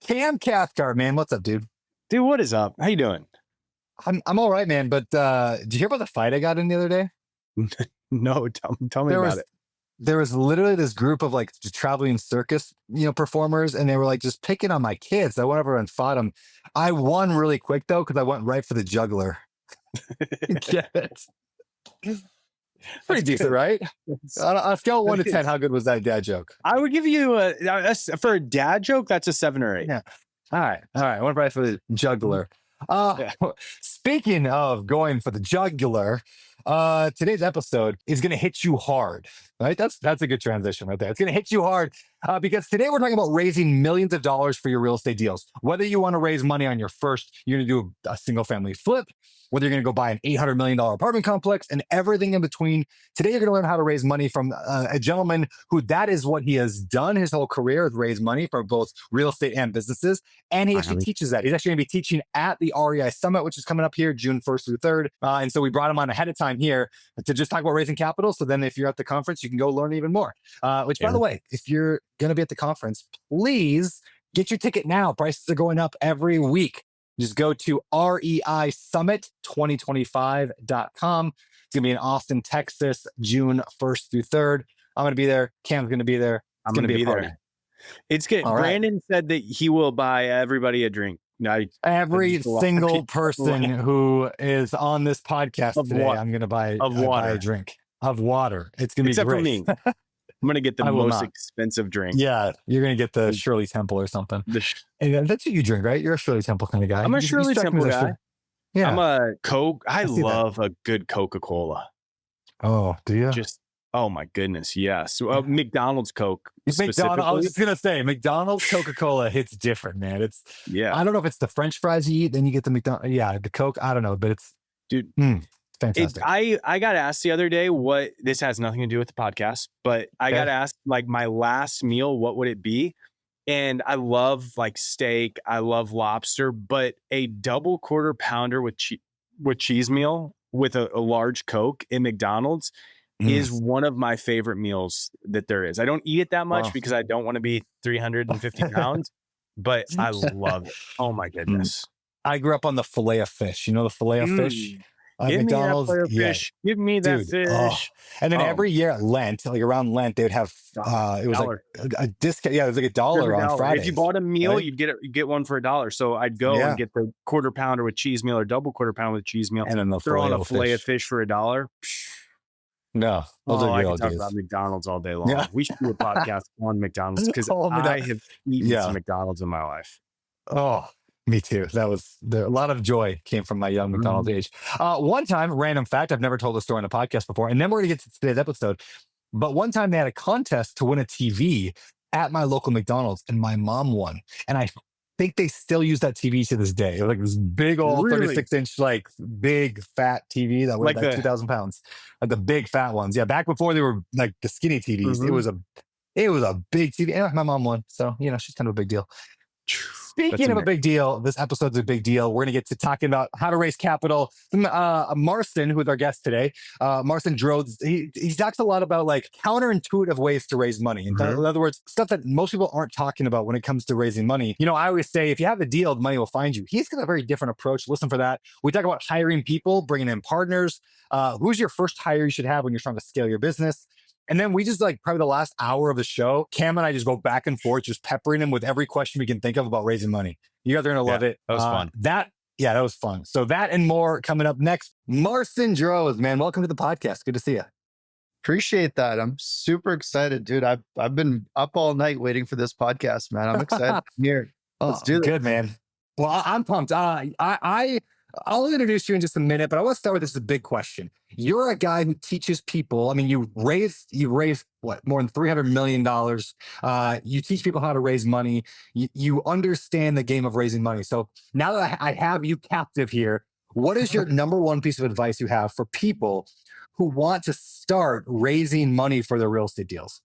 Cam Cathcart, man. What's up, dude? Dude, what is up? How you doing? I'm all right, man. But did you hear about the fight I got in the other day? No, tell me about it. There was literally this group of like just traveling circus, performers, and they were like just picking on my kids. I went over and fought them. I won really quick though because I went right for the jugular. Get it? Pretty decent, right? On a scale of 1 to 10, how good was that dad joke? I would give you for a dad joke, that's a 7 or 8. Yeah. All right. I went right for the jugular. Speaking of going for the jugular, today's episode is going to hit you hard, right? That's a good transition right there. It's going to hit you hard because today we're talking about raising millions of dollars for your real estate deals. Whether you want to raise money on your first, you're going to do a single family flip, whether you're going to go buy an $800 million apartment complex and everything in between. Today, you're going to learn how to raise money from a gentleman who that is what he has done his whole career, is raise money for both real estate and businesses. And he actually teaches that. He's actually going to be teaching at the REI Summit, which is coming up here June 1st through 3rd. And so we brought him on ahead of time here to just talk about raising capital. So then if you're at the conference, you can go learn even more. By the way, if you're going to be at the conference, please get your ticket now. Prices are going up every week. Just go to reisummit2025.com. It's going to be in Austin, Texas, June 1st through 3rd. I'm going to be there. Cam's going to be there. I'm going to be there. It's good. Brandon said that he will buy everybody a drink. Every single person who is on this podcast today, I'm going to buy a drink of water. It's going to be except great. For me. I'm going to get the most expensive drink. Yeah, you're going to get the Shirley Temple or something. And that's what you drink, right? You're a Shirley Temple kind of guy. I'm a Shirley Temple guy. Yeah. I'm a Coke. I love a good Coca-Cola. Oh, do you? Oh my goodness, yes. McDonald's Coke. McDonald's. I was just going to say, McDonald's Coca-Cola hits different, man. I don't know if it's the French fries you eat, then you get the McDonald's. Yeah, the Coke. I don't know, but it's fantastic. I got asked the other day this has nothing to do with the podcast, but I got asked like my last meal, what would it be? And I love like steak. I love lobster, but a double quarter pounder with cheese meal with a large Coke in McDonald's is one of my favorite meals that there is. I don't eat it that much because I don't want to be 350 pounds, but I love it. Oh my goodness. I grew up on the fillet of fish. You know the fillet of fish? Give McDonald's, me that fish. Give me that fish. Oh. And then every year at Lent, like around Lent, they would have it was like a discount. Yeah, it was like $1 on Friday. If you bought a meal, you'd get one for $1. So I'd go and get the quarter pounder with cheese meal or double quarter pounder with cheese meal, and then throw on a fillet of fish for $1. No, those are I real can talk days. about McDonald's all day long. Yeah. We should do a podcast on McDonald's because I have eaten some McDonald's in my life. Oh, me too. A lot of joy came from my young McDonald's age. One time, random fact, I've never told a story on a podcast before, and then we're going to get to today's episode. But one time they had a contest to win a TV at my local McDonald's, and my mom won. And I think they still use that TV to this day. It was like this big old 36-inch, like big fat TV that weighed like 2,000 pounds. Like the big fat ones. Yeah, back before they were like the skinny TVs. It was a big TV. And my mom won. So, she's kind of a big deal. Speaking of a big deal, this episode's a big deal. We're going to get to talking about how to raise capital. Marcin, who is our guest today, Marcin Drozdz, he talks a lot about like counterintuitive ways to raise money. In other words, stuff that most people aren't talking about when it comes to raising money. I always say, if you have a deal, the money will find you. He's got a very different approach. Listen for that. We talk about hiring people, bringing in partners. Who's your first hire you should have when you're trying to scale your business? And then we just probably the last hour of the show, Cam and I just go back and forth, just peppering him with every question we can think of about raising money. You guys are going to love it. That was fun. That was fun. So that and more coming up next. Marcin Drozdz, man, welcome to the podcast. Good to see you. Appreciate that. I'm super excited, dude. I've been up all night waiting for this podcast, man. I'm excited. Here, let's do this. Good, man. Well, I'm pumped. I'll introduce you in just a minute, but I want to start with this big question. You're a guy who teaches people. I mean, you raised what, more than $300 million. You teach people how to raise money. You understand the game of raising money. So now that I have you captive here, what is your number one piece of advice you have for people who want to start raising money for their real estate deals?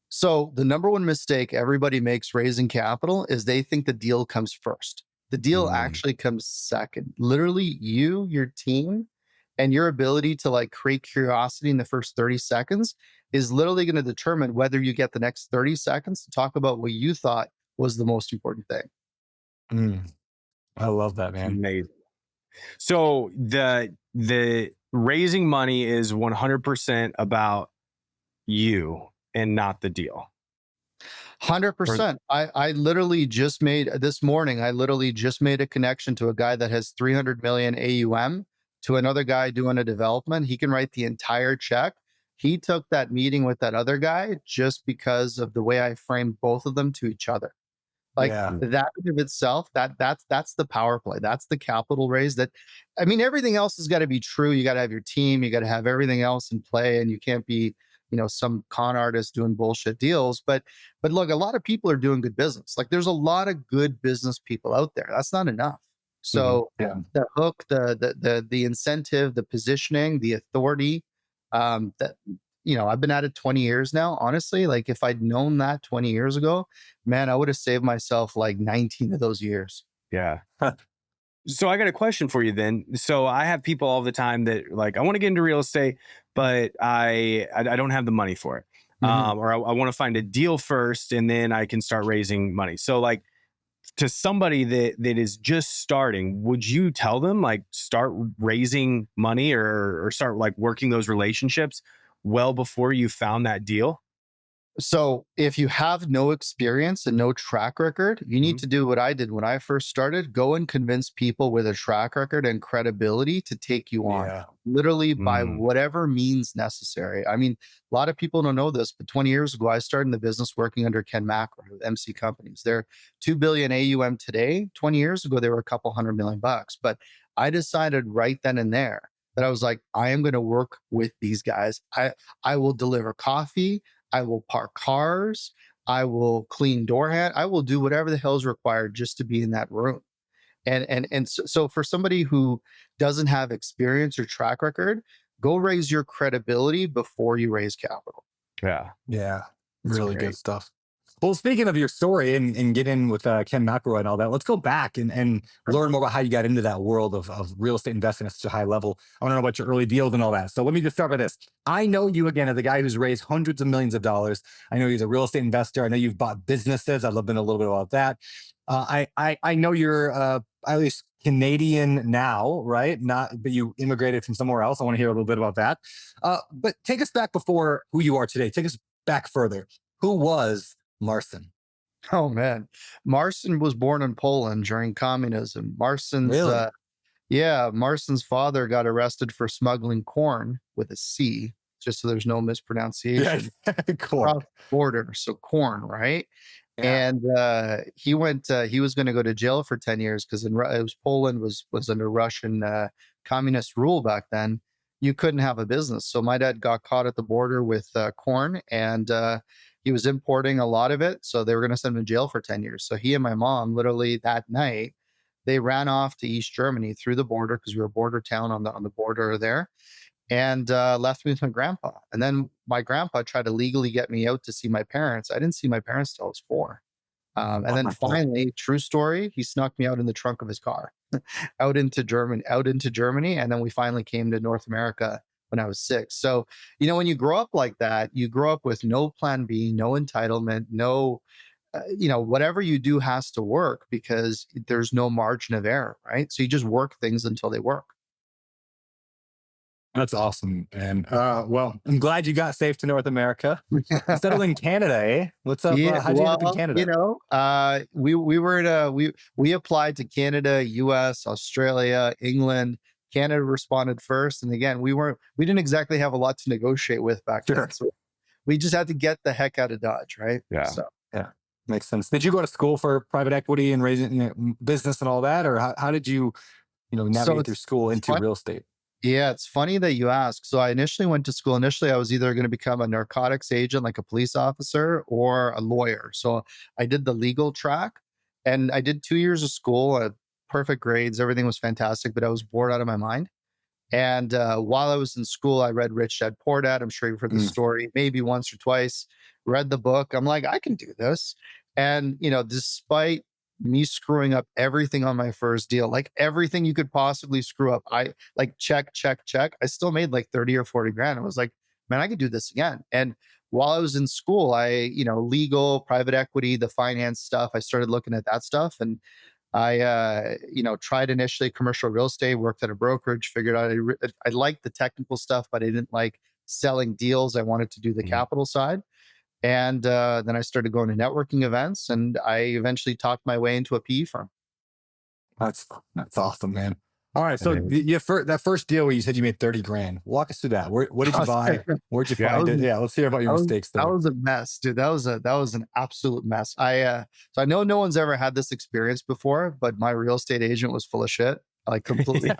So the number one mistake everybody makes raising capital is they think the deal comes first. The deal actually comes second. Literally, your team, and your ability to create curiosity in the first 30 seconds is literally going to determine whether you get the next 30 seconds to talk about what you thought was the most important thing. Mm, I love that, man. Amazing. So the raising money is 100% about you and not the deal. 100%. I literally just made this morning, I literally just made a connection to a guy that has 300 million AUM to another guy doing a development. He can write the entire check. He took that meeting with that other guy just because of the way I framed both of them to each other. Like Yeah. that of itself, that's the power play. That's the capital raise. That, I mean, everything else has got to be true. You got to have your team. You got to have everything else in play, and you can't be, some con artist doing bullshit deals. But look, a lot of people are doing good business. Like there's a lot of good business people out there. That's not enough. So Yeah. the hook, the incentive, the positioning, the authority, that I've been at it 20 years now. Honestly, like if I'd known that 20 years ago, man, I would have saved myself like 19 of those years. Yeah. So I got a question for you then. So I have people all the time that like, I want to get into real estate, but I don't have the money for it. Or I want to find a deal first and then I can start raising money. So like to somebody that is just starting, would you tell them like start raising money or start like working those relationships well before you found that deal? So if you have no experience and no track record, you need to do what I did when I first started. Go and convince people with a track record and credibility to take you on, Yeah. literally by whatever means necessary. I mean, a lot of people don't know this, but 20 years ago, I started in the business working under Ken Macro with MC Companies. They're 2 billion AUM today. 20 years ago, they were a couple $100 million. But I decided right then and there that I was like, I am going to work with these guys. I will deliver coffee. I will park cars. I will clean door hand. I will do whatever the hell is required just to be in that room. And so for somebody who doesn't have experience or track record, go raise your credibility before you raise capital. Yeah. Yeah. That's Really great. good stuff. Well, speaking of your story and get in with Ken McElroy and all that, let's go back and learn more about how you got into that world of real estate investing at such a high level. I want to know about your early deals and all that. So let me just start by this. I know you again as a guy who's raised hundreds of millions of dollars. I know he's a real estate investor. I know you've bought businesses. I'd love to know a little bit about that. I know you're at least Canadian now, right? But you immigrated from somewhere else. I want to hear a little bit about that. But take us back before who you are today. Take us back further. Who was Marcin? Oh man, Marson was born in Poland during communism. Really? Marcin's father got arrested for smuggling corn with a C, just so there's no mispronunciation. Yeah, corn. Across the border, so corn, right? Yeah. And he went. He was going to go to jail for 10 years because Poland was under Russian communist rule back then. You couldn't have a business. So my dad got caught at the border with corn, and he was importing a lot of it. So they were going to send him to jail for 10 years. So he and my mom, literally that night, they ran off to East Germany through the border because we were a border town on the border there, and left me with my grandpa. And then my grandpa tried to legally get me out to see my parents. I didn't see my parents till I was 4. And then finally, true story, he snuck me out in the trunk of his car, out into Germany. And then we finally came to North America when I was 6. So, when you grow up like that, you grow up with no plan B, no entitlement, no, whatever you do has to work because there's no margin of error, right? So you just work things until they work. That's awesome. And well, I'm glad you got safe to North America. Settled in Canada, eh? What's up? Yeah, How'd you end up in well, Canada? we were we applied to Canada, US, Australia, England. Canada responded first, and again, we didn't exactly have a lot to negotiate with back Sure. then, so we just had to get the heck out of Dodge, right? Yeah. So Yeah, makes sense. Did you go to school for private equity and raising business and all that, or how did you navigate through school into real estate? Yeah, it's funny that you ask. So I initially went to school. Initially, I was either going to become a narcotics agent, like a police officer, or a lawyer. So I did the legal track, and I did 2 years of school, perfect grades, everything was fantastic, but I was bored out of my mind. And while I was in school, I read Rich Dad Poor Dad. I'm sure you've heard the story, maybe once or twice. Read the book. I'm like, I can do this. And despite me screwing up everything on my first deal, like everything you could possibly screw up, I like check. I still made like 30 or 40 grand. I was like, man, I could do this again. And while I was in school, legal, private equity, the finance stuff, I started looking at that stuff. And I tried initially commercial real estate, worked at a brokerage, figured out I liked the technical stuff, but I didn't like selling deals. I wanted to do the capital side. And then I started going to networking events, and I eventually talked my way into a PE firm. That's awesome, man. All right, so that first deal where you said you made 30 grand, walk us through that. What did you buy? Where'd you find it? Yeah, let's hear about your mistakes there. That was a mess, dude. That was an absolute mess. So I know no one's ever had this experience before, but my real estate agent was full of shit, like completely.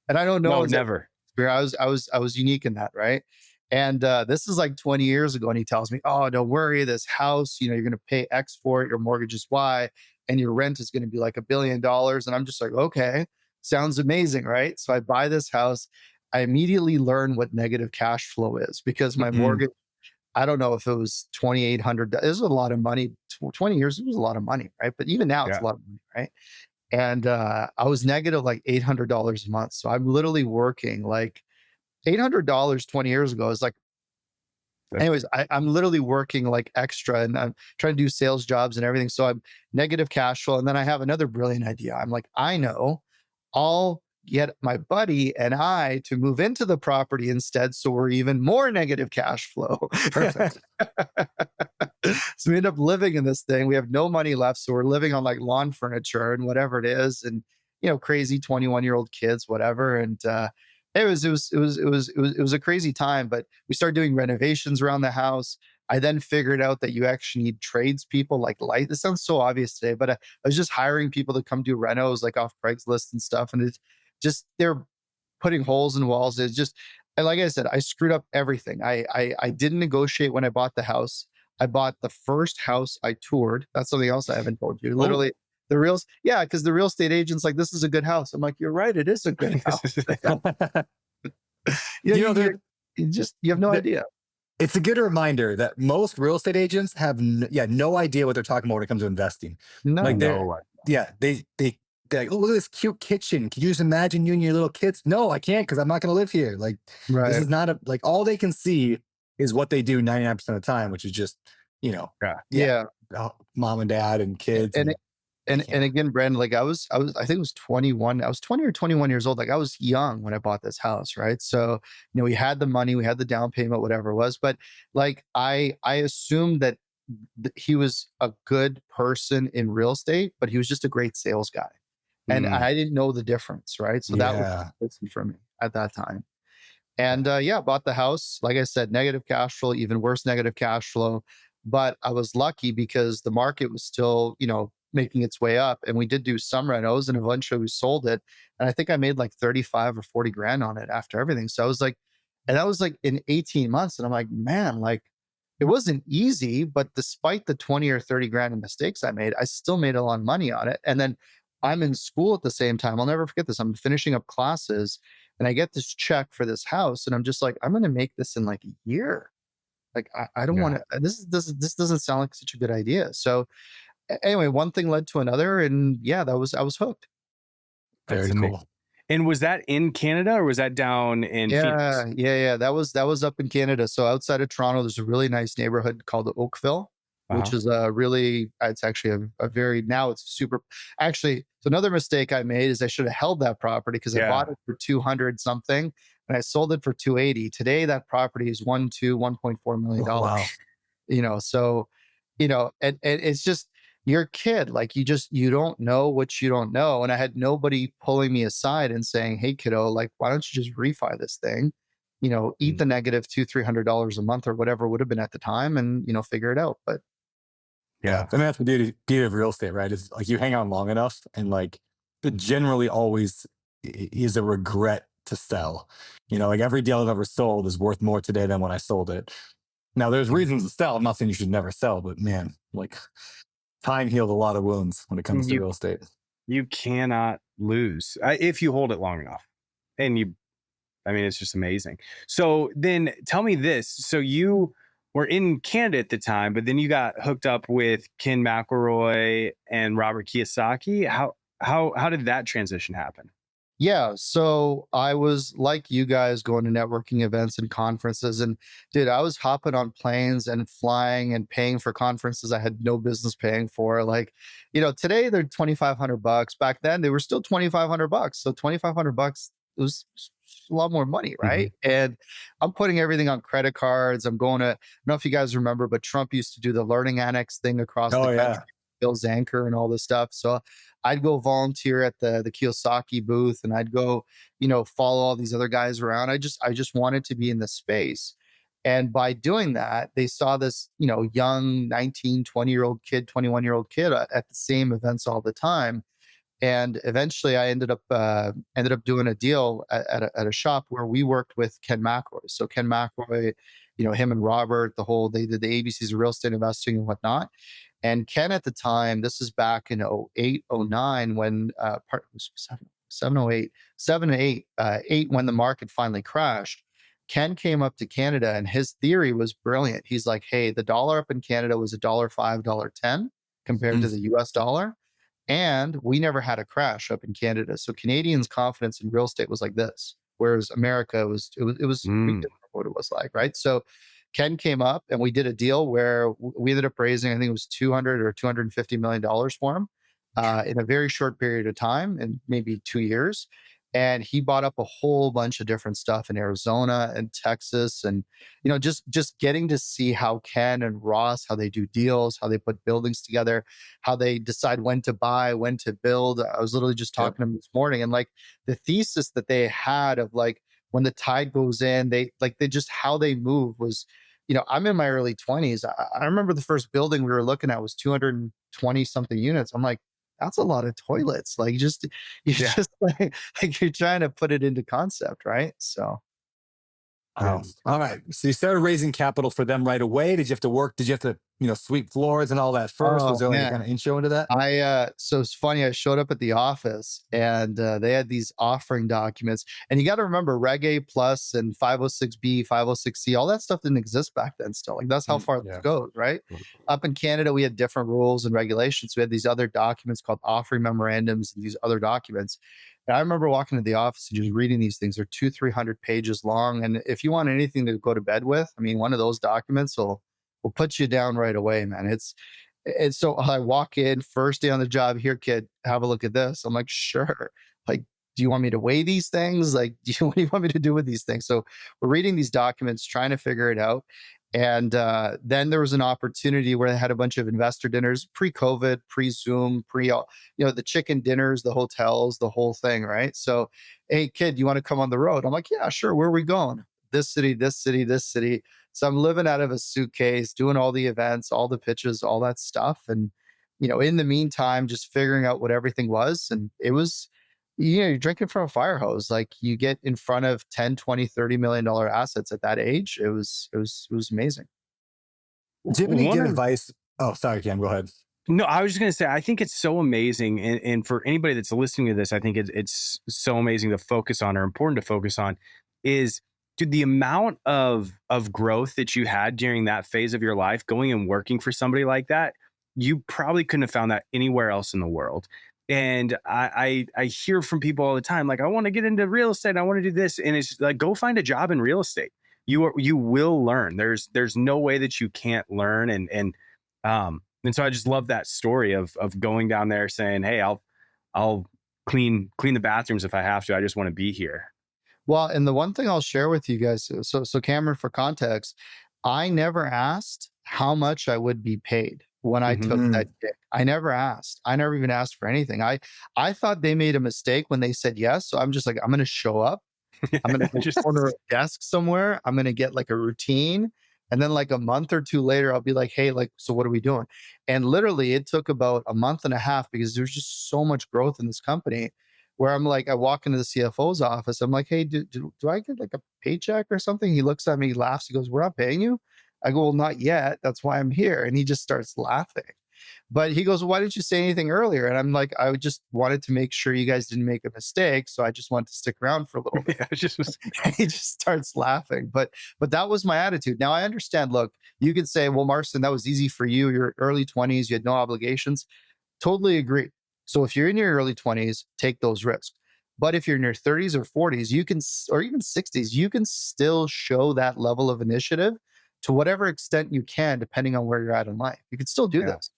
And I don't know. No, never. I was unique in that, right? And this is like 20 years ago, and he tells me, "Oh, don't worry, this house, you're going to pay X for it, your mortgage is Y, and your rent is going to be like $1 billion." And I'm just like, okay, sounds amazing, right? So I buy this house. I immediately learn what negative cash flow is, because my mortgage, I don't know if it was $2,800. It was a lot of money. 20 years, it was a lot of money, right? But even now, it's a lot of money, right? And I was negative like $800 a month. So I'm literally working like $800 20 years ago is like, anyways, I'm literally working like extra, and I'm trying to do sales jobs and everything. So I'm negative cash flow. And then I have another brilliant idea. I'm like, I know, I'll get my buddy and I to move into the property instead, so we're even more negative cash flow. Perfect. So we end up living in this thing. We have no money left, so we're living on like lawn furniture and whatever it is, and crazy 21-year-old kids, whatever. And it was a crazy time. But we started doing renovations around the house. I then figured out that you actually need tradespeople, like light. This sounds so obvious today, but I was just hiring people to come do renos, like off Craigslist and stuff. And it's just, they're putting holes in walls. It's just, and like I said, I screwed up everything. I didn't negotiate when I bought the house. I bought the first house I toured. That's something else I haven't told you. Literally, because the real estate agent's like, "This is a good house." I'm like, "You're right, it is a good house." You have no idea. It's a good reminder that most real estate agents have no idea what they're talking about when it comes to investing. They're like, "Oh, look at this cute kitchen. Can you just imagine you and your little kids?" No, I can't, because I'm not going to live here. Like, this is not all they can see is what they do 99% of the time, which is just, mom and dad and kids. And again, Brandon, like I think it was 21. I was 20 or 21 years old. Like I was young when I bought this house, right? So, we had the money, we had the down payment, whatever it was. But like I assumed that he was a good person in real estate, but he was just a great sales guy. And I didn't know the difference, right? So that was listen for me at that time. And bought the house. Like I said, negative cash flow, even worse negative cash flow. But I was lucky because the market was still, making its way up. And we did do some renos, and eventually we sold it. And I think I made like 35 or 40 grand on it after everything. So I was like, and that was like in 18 months. And I'm like, man, like it wasn't easy, but despite the 20 or 30 grand in mistakes I made, I still made a lot of money on it. And then I'm in school at the same time. I'll never forget this. I'm finishing up classes, and I get this check for this house. And I'm just like, I'm going to make this in like a year. Like, I don't want to, this doesn't sound like such a good idea. So anyway, one thing led to another, and I was hooked. Very cool. And was that in Canada, or was that down in Phoenix? Yeah. That was up in Canada. So outside of Toronto, there's a really nice neighborhood called Oakville, which is it's actually a very, now it's super, actually, so another mistake I made is I should have held that property, because I bought it for 200 something and I sold it for 280. Today, that property is $1.4 million. Oh, wow. So, and it's just, you're a kid, like you don't know what you don't know. And I had nobody pulling me aside and saying, "Hey kiddo, like, why don't you just refi this thing? Eat the negative $200-300 a month or whatever it would have been at the time, and, figure it out." But I mean, that's the beauty of real estate, right? It's like you hang on long enough, and like it generally always is a regret to sell. Like every deal I've ever sold is worth more today than when I sold it. Now there's reasons to sell. I'm not saying you should never sell, but man, like time healed a lot of wounds when it comes to real estate. You cannot lose if you hold it long enough. And it's just amazing. So then tell me this. So you were in Canada at the time, but then you got hooked up with Ken McElroy and Robert Kiyosaki. How did that transition happen? Yeah, so I was like you guys going to networking events and conferences, and dude, I was hopping on planes and flying and paying for conferences I had no business paying for. Like, today they're $2,500. Back then they were still $2,500. So $2,500 was a lot more money, Hmm. right? And I'm putting everything on credit cards. I'm going to, I don't know if you guys remember, but Trump used to do the learning annex thing across the Oh country, yeah. Bill Zanker and all this stuff. So I'd go volunteer at the Kiyosaki booth, and I'd go, follow all these other guys around. I just wanted to be in the space. And by doing that, they saw this, young 19, 20-year-old kid, 21-year-old kid at the same events all the time. And eventually I ended up doing a deal at a shop where we worked with Ken McElroy. So Ken McElroy, him and Robert, they did the ABCs of real estate investing and whatnot. And Ken at the time, this is back in '08, '09, when part it was seven, oh eight, 7 to 8, 8 when the market finally crashed. Ken came up to Canada and his theory was brilliant. He's like, hey, the dollar up in Canada was $1.05, $1.10 compared to Mm. the US dollar. And we never had a crash up in Canada. So Canadians' confidence in real estate was like this, whereas America was pretty Mm. different what it was like, right? So Ken came up and we did a deal where we ended up raising, I think it was 200 or $250 million for him in a very short period of time, in maybe 2 years. And he bought up a whole bunch of different stuff in Arizona and Texas, and just getting to see how Ken and Ross, how they do deals, how they put buildings together, how they decide when to buy, when to build. I was literally just Yep. talking to them this morning, and like the thesis that they had of like when the tide goes in, they just how they move was, I'm in my early 20s. I remember the first building we were looking at was 220 something units. I'm like, that's a lot of toilets. Like you Yeah. just like you're trying to put it into concept, right? So Wow. All right. So you started raising capital for them right away. Did you have to work? Did you have to, sweep floors and all that first? Was oh there like a man. kind of intro into that? So it's funny. I showed up at the office and they had these offering documents. And you got to remember, Reg A Plus and 506B, 506C, all that stuff didn't exist back then still. Like that's how Mm, far this yeah. goes, right? Up in Canada, we had different rules and regulations. We had these other documents called offering memorandums and these other documents. And I remember walking to the office and just reading these things. They're 300 pages long. And if you want anything to go to bed with, I mean, one of those documents will put you down right away, man. And so I walk in first day on the job. Here, kid, have a look at this. I'm like, sure. Like, do you want me to weigh these things? Like, what do you want me to do with these things? So we're reading these documents, trying to figure it out. And then there was an opportunity where they had a bunch of investor dinners, pre-COVID, pre-Zoom, the chicken dinners, the hotels, the whole thing, right? So, hey, kid, you want to come on the road? I'm like, yeah, sure. Where are we going? This city, this city, this city. So I'm living out of a suitcase, doing all the events, all the pitches, all that stuff. And, in the meantime, just figuring out what everything was. And it was, you're drinking from a fire hose. Like you get in front of 10, 20, $30 million assets at that age. It was amazing. Do you have any One good of advice? Oh, sorry, Cam. Go ahead. No, I was just going to say, I think it's so amazing. And for anybody that's listening to this, I think it's so amazing to focus on, or important to focus on, is, dude, the amount of growth that you had during that phase of your life, going and working for somebody like that. You probably couldn't have found that anywhere else in the world. And I hear from people all the time, like, I want to get into real estate. I want to do this. And it's like, go find a job in real estate. You will learn. There's no way that you can't learn. And so I just love that story of going down there saying, hey, I'll clean the bathrooms if I have to. I just want to be here. Well, and the one thing I'll share with you guys, so Cameron, for context, I never asked how much I would be paid when I Mhm. took that Mm. gig. I never asked. I never even asked for anything. I thought they made a mistake when they said yes. So I'm just like, I'm gonna show up. I'm gonna go Just corner a desk somewhere. I'm gonna get like a routine. And then like a month or two later, I'll be like, hey, like, so what are we doing? And literally it took about a month and a half because there's just so much growth in this company where I'm like, I walk into the CFO's office. I'm like, hey, do I get like a paycheck or something? He looks at me, he laughs. He goes, we're not paying you. I go, well, not yet. That's why I'm here. And he just starts laughing. But he goes, well, why didn't you say anything earlier? And I'm like, I just wanted to make sure you guys didn't make a mistake. So I just wanted to stick around for a little bit. yeah, it's just And he just starts laughing. But that was my attitude. Now I understand. Look, you could say, well, Marcin, that was easy for you. You're early 20s, you had no obligations. Totally agree. So if you're in your early 20s, take those risks. But if you're in your 30s or 40s, you can, or even 60s, you can still show that level of initiative to whatever extent you can, depending on where you're at in life. You can still do Yeah. this.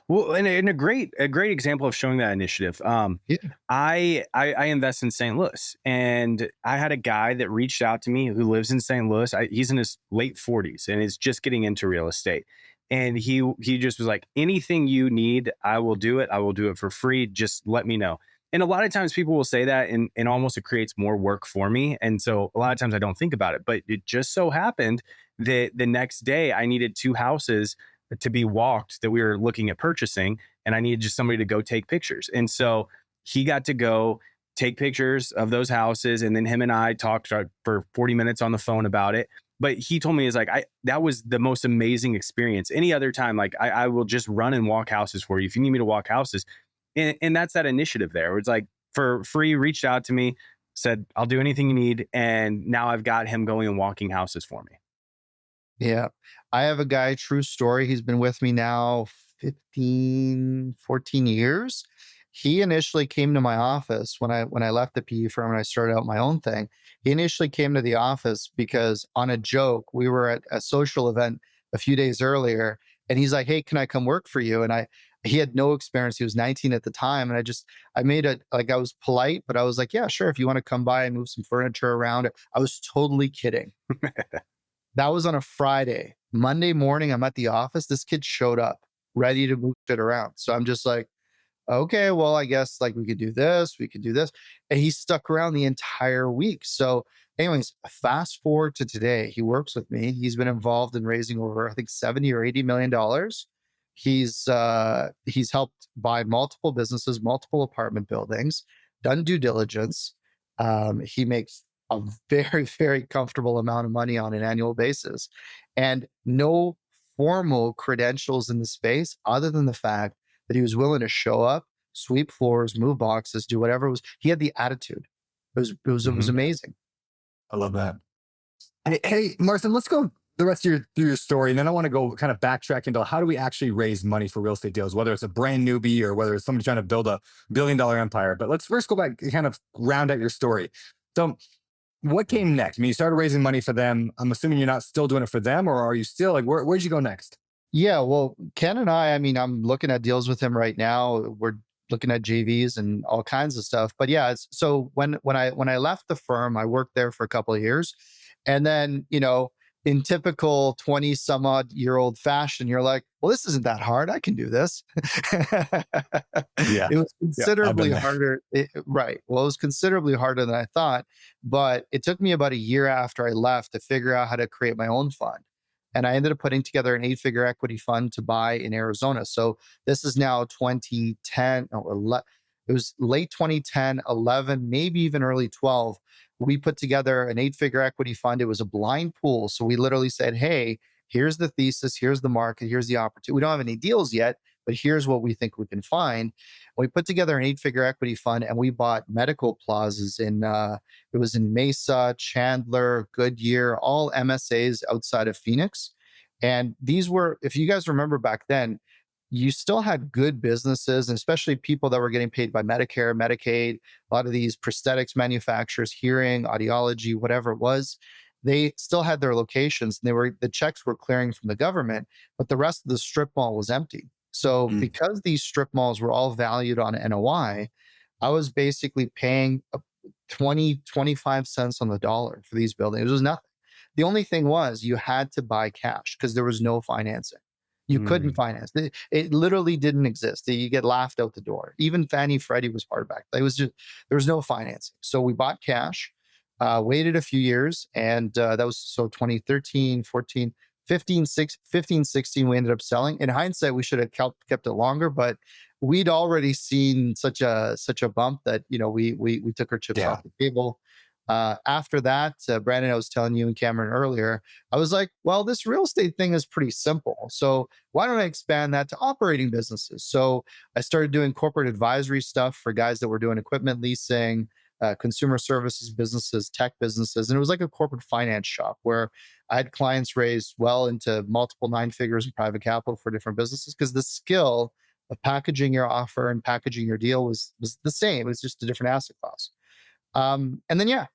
Well, and a great example of showing that initiative. Yeah. I invest in St. Louis, and I had a guy that reached out to me who lives in St. Louis. He's in his late 40s and is just getting into real estate. And he just was like, anything you need, I will do it. I will do it for free. Just let me know. And a lot of times people will say that, and almost it creates more work for me. And so a lot of times I don't think about it. But it just so happened that the next day I needed 2 houses to be walked that we were looking at purchasing, and I needed just somebody to go take pictures. And so he got to go take pictures of those houses, and then him and I talked for 40 minutes on the phone about it. But he told me, is like, that was the most amazing experience. Any other time, like I will just run and walk houses for you if you need me to walk houses. And that's that initiative there. It's like for free, reached out to me, said, I'll do anything you need. And now I've got him going and walking houses for me. Yeah. I have a guy, true story. He's been with me now 15, 14 years. He initially came to my office when I left the PE firm and I started out my own thing. He initially came to the office because on a joke, we were at a social event a few days earlier, and he's like, "Hey, can I come work for you?" And he had no experience. He was 19 at the time. And I made it like, I was polite, but I was like, "Yeah, sure. If you want to come by and move some furniture around." I was totally kidding. That was on a Friday. Monday morning, I'm at the office. This kid showed up ready to move it around. So I'm just like, okay, well, I guess like we could do this, we could do this. And he stuck around the entire week. So, anyways, fast forward to today. He works with me. He's been involved in raising over, I think, 70 or $80 million. He's helped buy multiple businesses, multiple apartment buildings, done due diligence. He makes a very, very comfortable amount of money on an annual basis, and no formal credentials in the space other than the fact that he was willing to show up, sweep floors, move boxes, do whatever it was. He had the attitude. It was amazing. I love that. Hey, Marcin, let's go the rest of through your story. And then I want to go kind of backtrack into how do we actually raise money for real estate deals, whether it's a brand newbie or whether it's somebody trying to build a billion-dollar empire. But let's first go back and kind of round out your story. So what came next? I mean, you started raising money for them. I'm assuming you're not still doing it for them, or are you still like, where'd you go next? Yeah, well, Ken and I mean, I'm looking at deals with him right now. We're looking at JVs and all kinds of stuff. But yeah, so when I left the firm, I worked there for a couple of years. And then, in typical 20 some odd year old fashion, you're like, well, this isn't that hard. I can do this. Yeah. It was considerably harder. Right. Well, it was considerably harder than I thought, but it took me about a year after I left to figure out how to create my own fund. And I ended up putting together an 8-figure equity fund to buy in Arizona. So this is now 2010, it was late 2010, 11, maybe even early 12. We put together an 8-figure equity fund. It was a blind pool. So we literally said, hey, here's the thesis, here's the market, here's the opportunity. We don't have any deals yet, but here's what we think we can find. We put together an 8-figure equity fund, and we bought medical plazas it was in Mesa, Chandler, Goodyear, all MSAs outside of Phoenix. And these were, if you guys remember back then, you still had good businesses, and especially people that were getting paid by Medicare, Medicaid, a lot of these prosthetics manufacturers, hearing, audiology, whatever it was. They still had their locations, and the checks were clearing from the government, but the rest of the strip mall was empty. So because these strip malls were all valued on NOI, I was basically paying 20, 25 cents on the dollar for these buildings. It was nothing. The only thing was you had to buy cash because there was no financing. You couldn't finance it. It literally didn't exist. You get laughed out the door. Even Fannie Freddie was hard back. There was no financing. So we bought cash, waited a few years, and that was so 2013, 14, 15, 16, we ended up selling. In hindsight, we should have kept it longer, but we'd already seen such a bump that we took our chips off the table. After that, Brandon, I was telling you and Cameron earlier, I was like, well, this real estate thing is pretty simple. So why don't I expand that to operating businesses? So I started doing corporate advisory stuff for guys that were doing equipment leasing, consumer services businesses, tech businesses. And it was like a corporate finance shop where I had clients raise well into multiple 9 figures in private capital for different businesses because the skill of packaging your offer and packaging your deal was the same. It was just a different asset class. And then,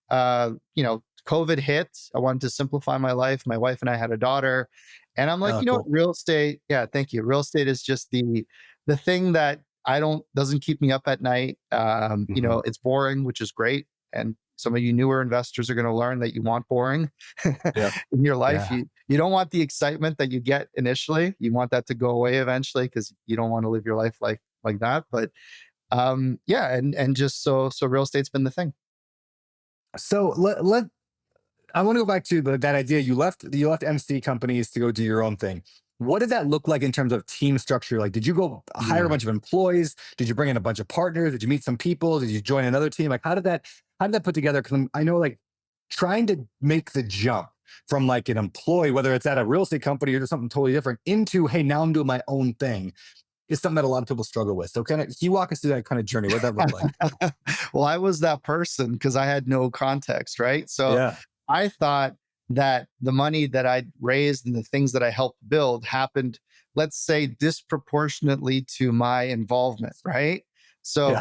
COVID hit. I wanted to simplify my life. My wife and I had a daughter, and I'm like, Oh, you know what, cool. real estate. Yeah, thank you. Real estate is just the thing that doesn't keep me up at night. It's boring, which is great. And some of you newer investors are going to learn that you want boring Yep. in your life. Yeah. You don't want the excitement that you get initially. You want that to go away eventually because you don't want to live your life like that. But and just so real estate's been the thing. So I want to go back to that idea. You left MC companies to go do your own thing. What did that look like in terms of team structure? Like, did you go hire a bunch of employees? Did you bring in a bunch of partners? Did you meet some people? Did you join another team? Like, how did that put together? Because I know, like, trying to make the jump from like an employee, whether it's at a real estate company or just something totally different, into, hey, now I'm doing my own thing, is something that a lot of people struggle with. So can you walk us through that kind of journey? What did that look like? Well, I was that person because I had no context, right? So Yeah. I thought that the money that I'd raised and the things that I helped build happened, let's say, disproportionately to my involvement, right? So Yeah.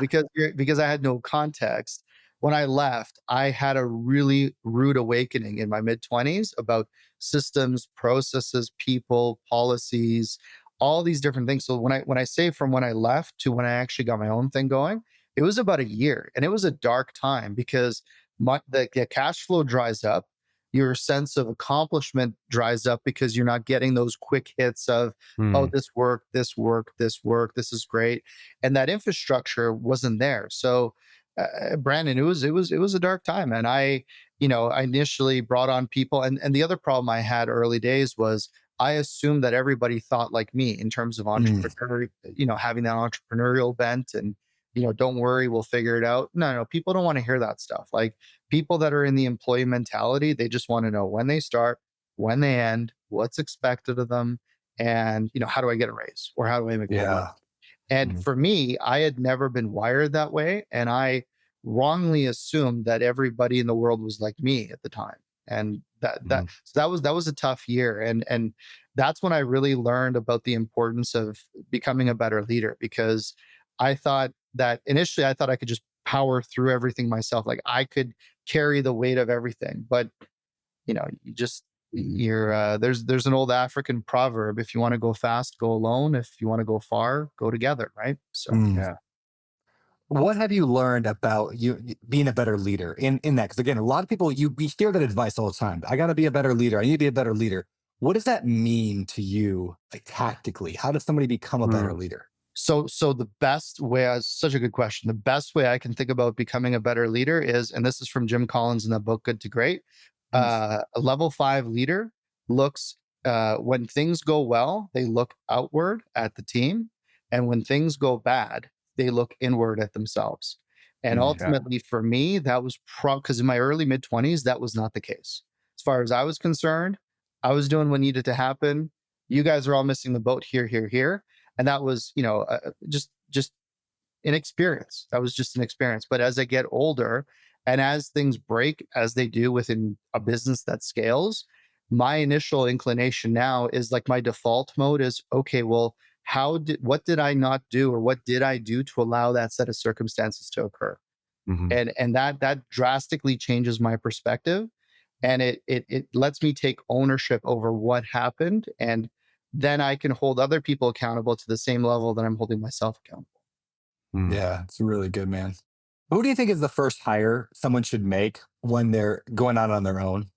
because I had no context, when I left, I had a really rude awakening in my mid-20s about systems, processes, people, policies, all these different things. So when I say from when I left to when I actually got my own thing going, it was about a year, and it was a dark time because the cash flow dries up. Your sense of accomplishment dries up because you're not getting those quick hits of, oh, this worked, this worked, this worked, this is great, and that infrastructure wasn't there. So, Brandon, it was a dark time, and I initially brought on people, and the other problem I had early days was I assumed that everybody thought like me in terms of entrepreneur, having that entrepreneurial bent and don't worry, we'll figure it out. No, people don't want to hear that stuff. Like, people that are in the employee mentality, they just want to know when they start, when they end, what's expected of them, and how do I get a raise or how do I make more money? Yeah. And for me, I had never been wired that way, and I wrongly assumed that everybody in the world was like me at the time. And that was a tough year, and that's when I really learned about the importance of becoming a better leader, because I thought that initially I thought I could just power through everything myself. Like, I could carry the weight of everything. But there's an old African proverb: if you want to go fast, go alone. If you want to go far, go together. Right. So Yeah. What have you learned about being a better leader in that? Because again, a lot of people, we hear that advice all the time. I got to be a better leader. I need to be a better leader. What does that mean to you, like, tactically? How does somebody become a better leader? So the best way, such a good question. The best way I can think about becoming a better leader is, and this is from Jim Collins in the book Good to Great. A level 5 leader looks, when things go well, they look outward at the team, and when things go bad, they look inward at themselves. And ultimately, for me, that was because in my early mid-20s, that was not the case. As far as I was concerned, I was doing what needed to happen. You guys are all missing the boat here, here, here. And that was, just inexperience. That was just an experience. But as I get older and as things break, as they do within a business that scales, my initial inclination now is, like, my default mode is, okay, well, what did I not do, or what did I do to allow that set of circumstances to occur? And that drastically changes my perspective, and it lets me take ownership over what happened, and then I can hold other people accountable to the same level that I'm holding myself accountable. Yeah, it's really good, man. Who do you think is the first hire someone should make when they're going out on their own?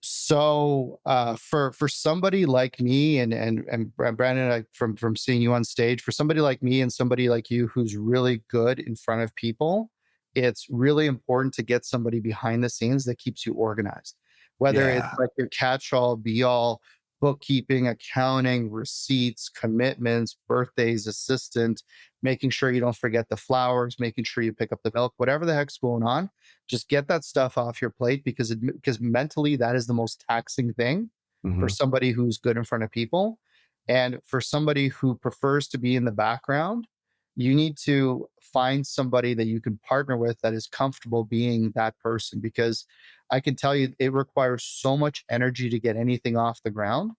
So for somebody like me and Brandon, from seeing you on stage, for somebody like me and somebody like you who's really good in front of people, it's really important to get somebody behind the scenes that keeps you organized. Whether it's Yeah. like your catch-all, be-all, bookkeeping, accounting, receipts, commitments, birthdays, assistant, making sure you don't forget the flowers, making sure you pick up the milk, whatever the heck's going on, just get that stuff off your plate, because mentally that is the most taxing thing for somebody who's good in front of people. And for somebody who prefers to be in the background, you need to find somebody that you can partner with that is comfortable being that person, because I can tell you it requires so much energy to get anything off the ground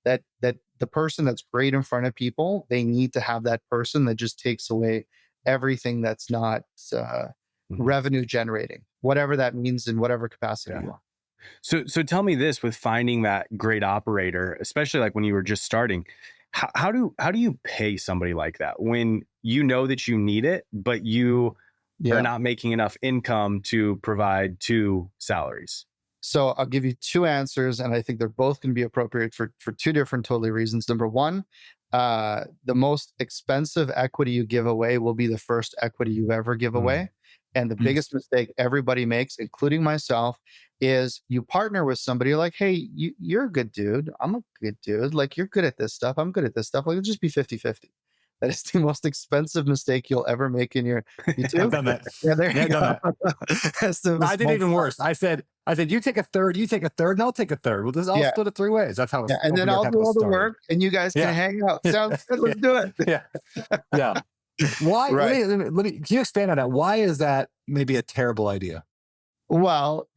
that the person that's great in front of people, they need to have that person that just takes away everything that's not revenue generating, whatever that means in whatever capacity you want. So tell me this, with finding that great operator, especially like when you were just starting, how do you pay somebody like that when you know that you need it, but you are not making enough income to provide 2 salaries? So I'll give you 2 answers, and I think they're both going to be appropriate for 2 different totally reasons. Number one, the most expensive equity you give away will be the first equity you ever give away. And the biggest mistake everybody makes, including myself, is you partner with somebody, you're like, hey, you're a good dude. I'm a good dude. Like, you're good at this stuff. I'm good at this stuff. Like, it'll just be 50-50. That is the most expensive mistake you'll ever make in your YouTube. I've done that. Yeah, there you go. I did even worse. I said, you take a third, and I'll take a third. We'll just all split it 3 ways. That's how it's and then I'll do all the work and you guys can hang out. Sounds good. Let's do it. Yeah. Why? Right. Let me, can you expand on that? Why is that maybe a terrible idea? Well,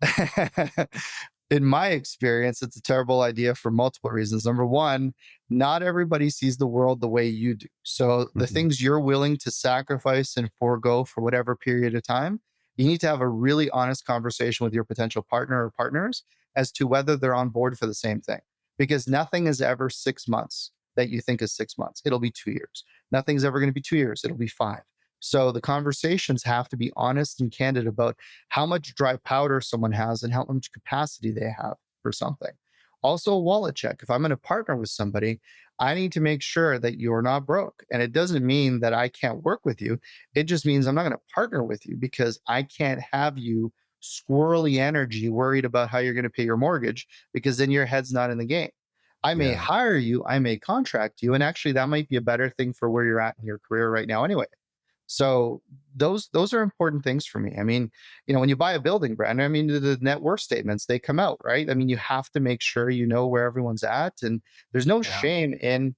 in my experience, it's a terrible idea for multiple reasons. Number one, not everybody sees the world the way you do. So the things you're willing to sacrifice and forego for whatever period of time, you need to have a really honest conversation with your potential partner or partners as to whether they're on board for the same thing. Because nothing is ever 6 months that you think is 6 months. It'll be 2 years. Nothing's ever going to be 2 years. It'll be 5. So the conversations have to be honest and candid about how much dry powder someone has and how much capacity they have for something. Also, a wallet check. If I'm going to partner with somebody, I need to make sure that you're not broke. And it doesn't mean that I can't work with you. It just means I'm not going to partner with you because I can't have you squirrely energy worried about how you're going to pay your mortgage, because then your head's not in the game. I may hire you, I may contract you, and actually that might be a better thing for where you're at in your career right now anyway. So those are important things for me. I mean, when you buy a building, Brandon, I mean, the net worth statements, they come out, right? I mean, you have to make sure you know where everyone's at, and there's no shame in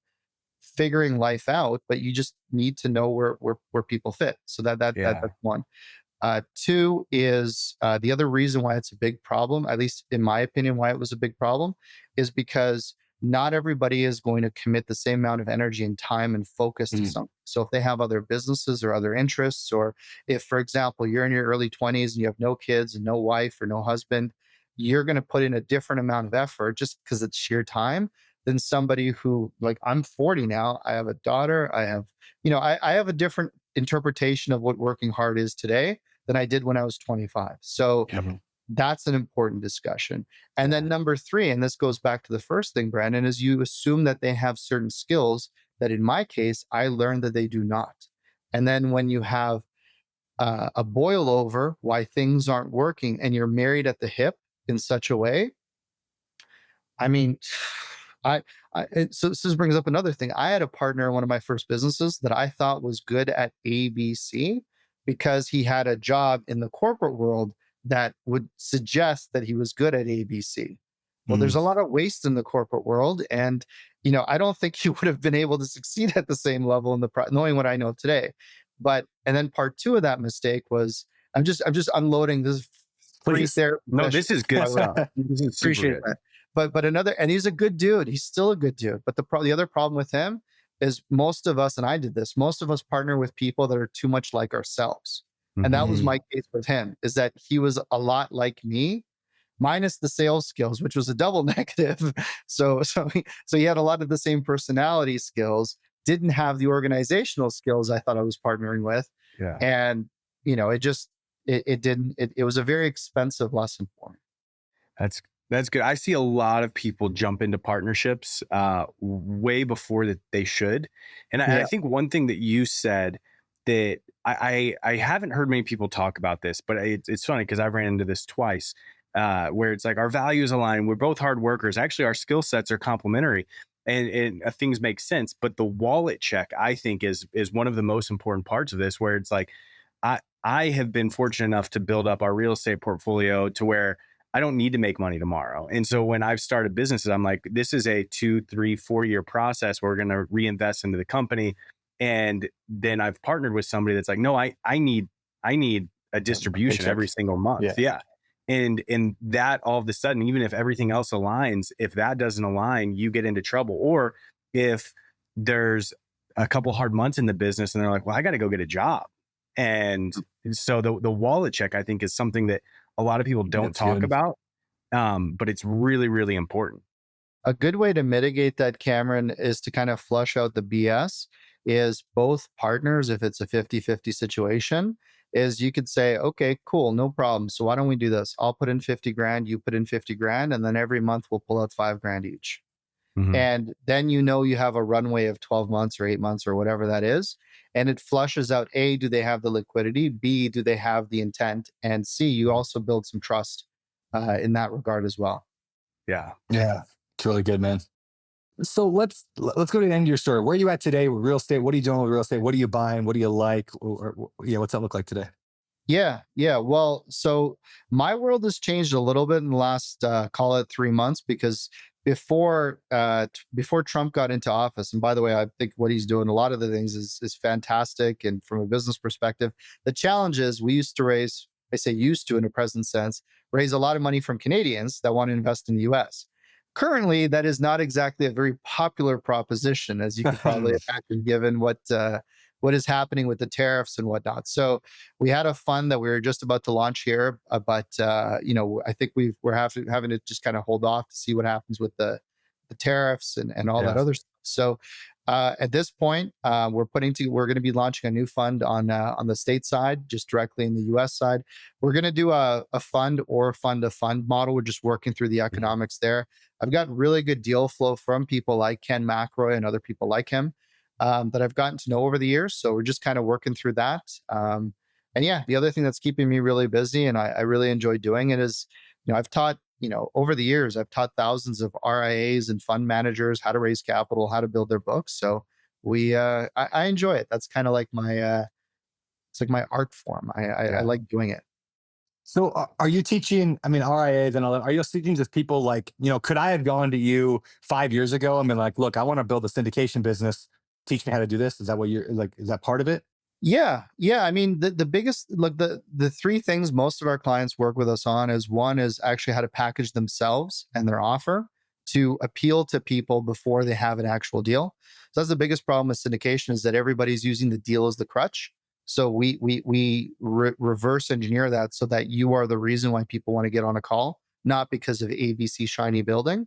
figuring life out, but you just need to know where people fit. So that's one. 2 is the other reason why it's a big problem, at least in my opinion, why it was a big problem, is because not everybody is going to commit the same amount of energy and time and focus to something. So if they have other businesses or other interests, or if, for example, you're in your early 20s and you have no kids and no wife or no husband, you're going to put in a different amount of effort just because it's sheer time than somebody who, like, I'm 40 now. I have a daughter. I have, I have a different interpretation of what working hard is today than I did when I was 25. So that's an important discussion. And then number 3, and this goes back to the first thing, Brandon, is you assume that they have certain skills that in my case, I learned that they do not. And then when you have a boil over why things aren't working and you're married at the hip in such a way, I mean, so this brings up another thing. I had a partner in one of my first businesses that I thought was good at ABC because he had a job in the corporate world that would suggest that he was good at ABC. Well, there's a lot of waste in the corporate world. And, I don't think he would have been able to succeed at the same level knowing what I know today. And then part 2 of that mistake was, I'm just unloading this. Please. No, this is good. This is Appreciate that. But and he's a good dude. He's still a good dude. But the other problem with him is most of us, and I did this, most of us partner with people that are too much like ourselves. And that was my case with him, is that he was a lot like me, minus the sales skills, which was a double negative. So he had a lot of the same personality skills, didn't have the organizational skills I thought I was partnering with. Yeah. And, it was a very expensive lesson for me. That's good. I see a lot of people jump into partnerships way before that they should. And I think one thing that you said that I haven't heard many people talk about this, but it's funny because I've ran into this twice where it's like our values align. We're both hard workers. Actually, our skill sets are complementary and things make sense. But the wallet check, I think, is one of the most important parts of this, where it's like I have been fortunate enough to build up our real estate portfolio to where I don't need to make money tomorrow. And so when I've started businesses, I'm like, this is a 2, 3, 4 year process. We're going to reinvest into the company. And then I've partnered with somebody that's like, no, I need a distribution every single month. Yeah. And that all of a sudden, even if everything else aligns, if that doesn't align, you get into trouble. Or if there's a couple hard months in the business and they're like, well, I got to go get a job. And so the wallet check, I think, is something that a lot of people don't talk about, but it's really, really important. A good way to mitigate that, Cameron, is to kind of flush out the BS. Is both partners, if it's a 50-50 situation, is you could say, okay, cool, no problem. So why don't we do this? I'll put in 50 grand, you put in 50 grand, and then every month we'll pull out 5 grand each. And then you have a runway of 12 months or 8 months or whatever that is. And it flushes out, A, do they have the liquidity? B, do they have the intent? And C, you also build some trust in that regard as well. Yeah. It's really good, man. So let's go to the end of your story. Where are you at today with real estate? What are you doing with real estate? What are you buying? What do you like? What's that look like today? Yeah. Well, so my world has changed a little bit in the last, call it 3 months, because before Trump got into office, and by the way, I think what he's doing, a lot of the things is fantastic. And from a business perspective, the challenge is we used to raise, I say used to in a present sense, raise a lot of money from Canadians that want to invest in the US. Currently, that is not exactly a very popular proposition, as you could probably imagine, given what is happening with the tariffs and whatnot. So we had a fund that we were just about to launch here, but I think we're having to just kind of hold off to see what happens with the tariffs and all that other stuff. So at this point, we're going to be launching a new fund on the state side, just directly in the U.S. side. We're going to do a fund or fund of fund model. We're just working through the economics there. I've got really good deal flow from people like Ken McRoy and other people like him that I've gotten to know over the years. So we're just kind of working through that. And yeah, the other thing that's keeping me really busy and I really enjoy doing it is, I've taught, over the years, I've taught thousands of RIAs and fund managers how to raise capital, how to build their books. So I enjoy it. That's kind of like it's like my art form. I like doing it. So are you teaching, RIAs and all that, are you teaching just people like, could I have gone to you 5 years ago and been like, look, I want to build a syndication business. Teach me how to do this. Is that what you're like? Is that part of it? Yeah. The biggest, like the 3 things most of our clients work with us on is, one is actually how to package themselves and their offer to appeal to people before they have an actual deal. So that's the biggest problem with syndication, is that everybody's using the deal as the crutch. So we reverse engineer that so that you are the reason why people want to get on a call, not because of ABC shiny building.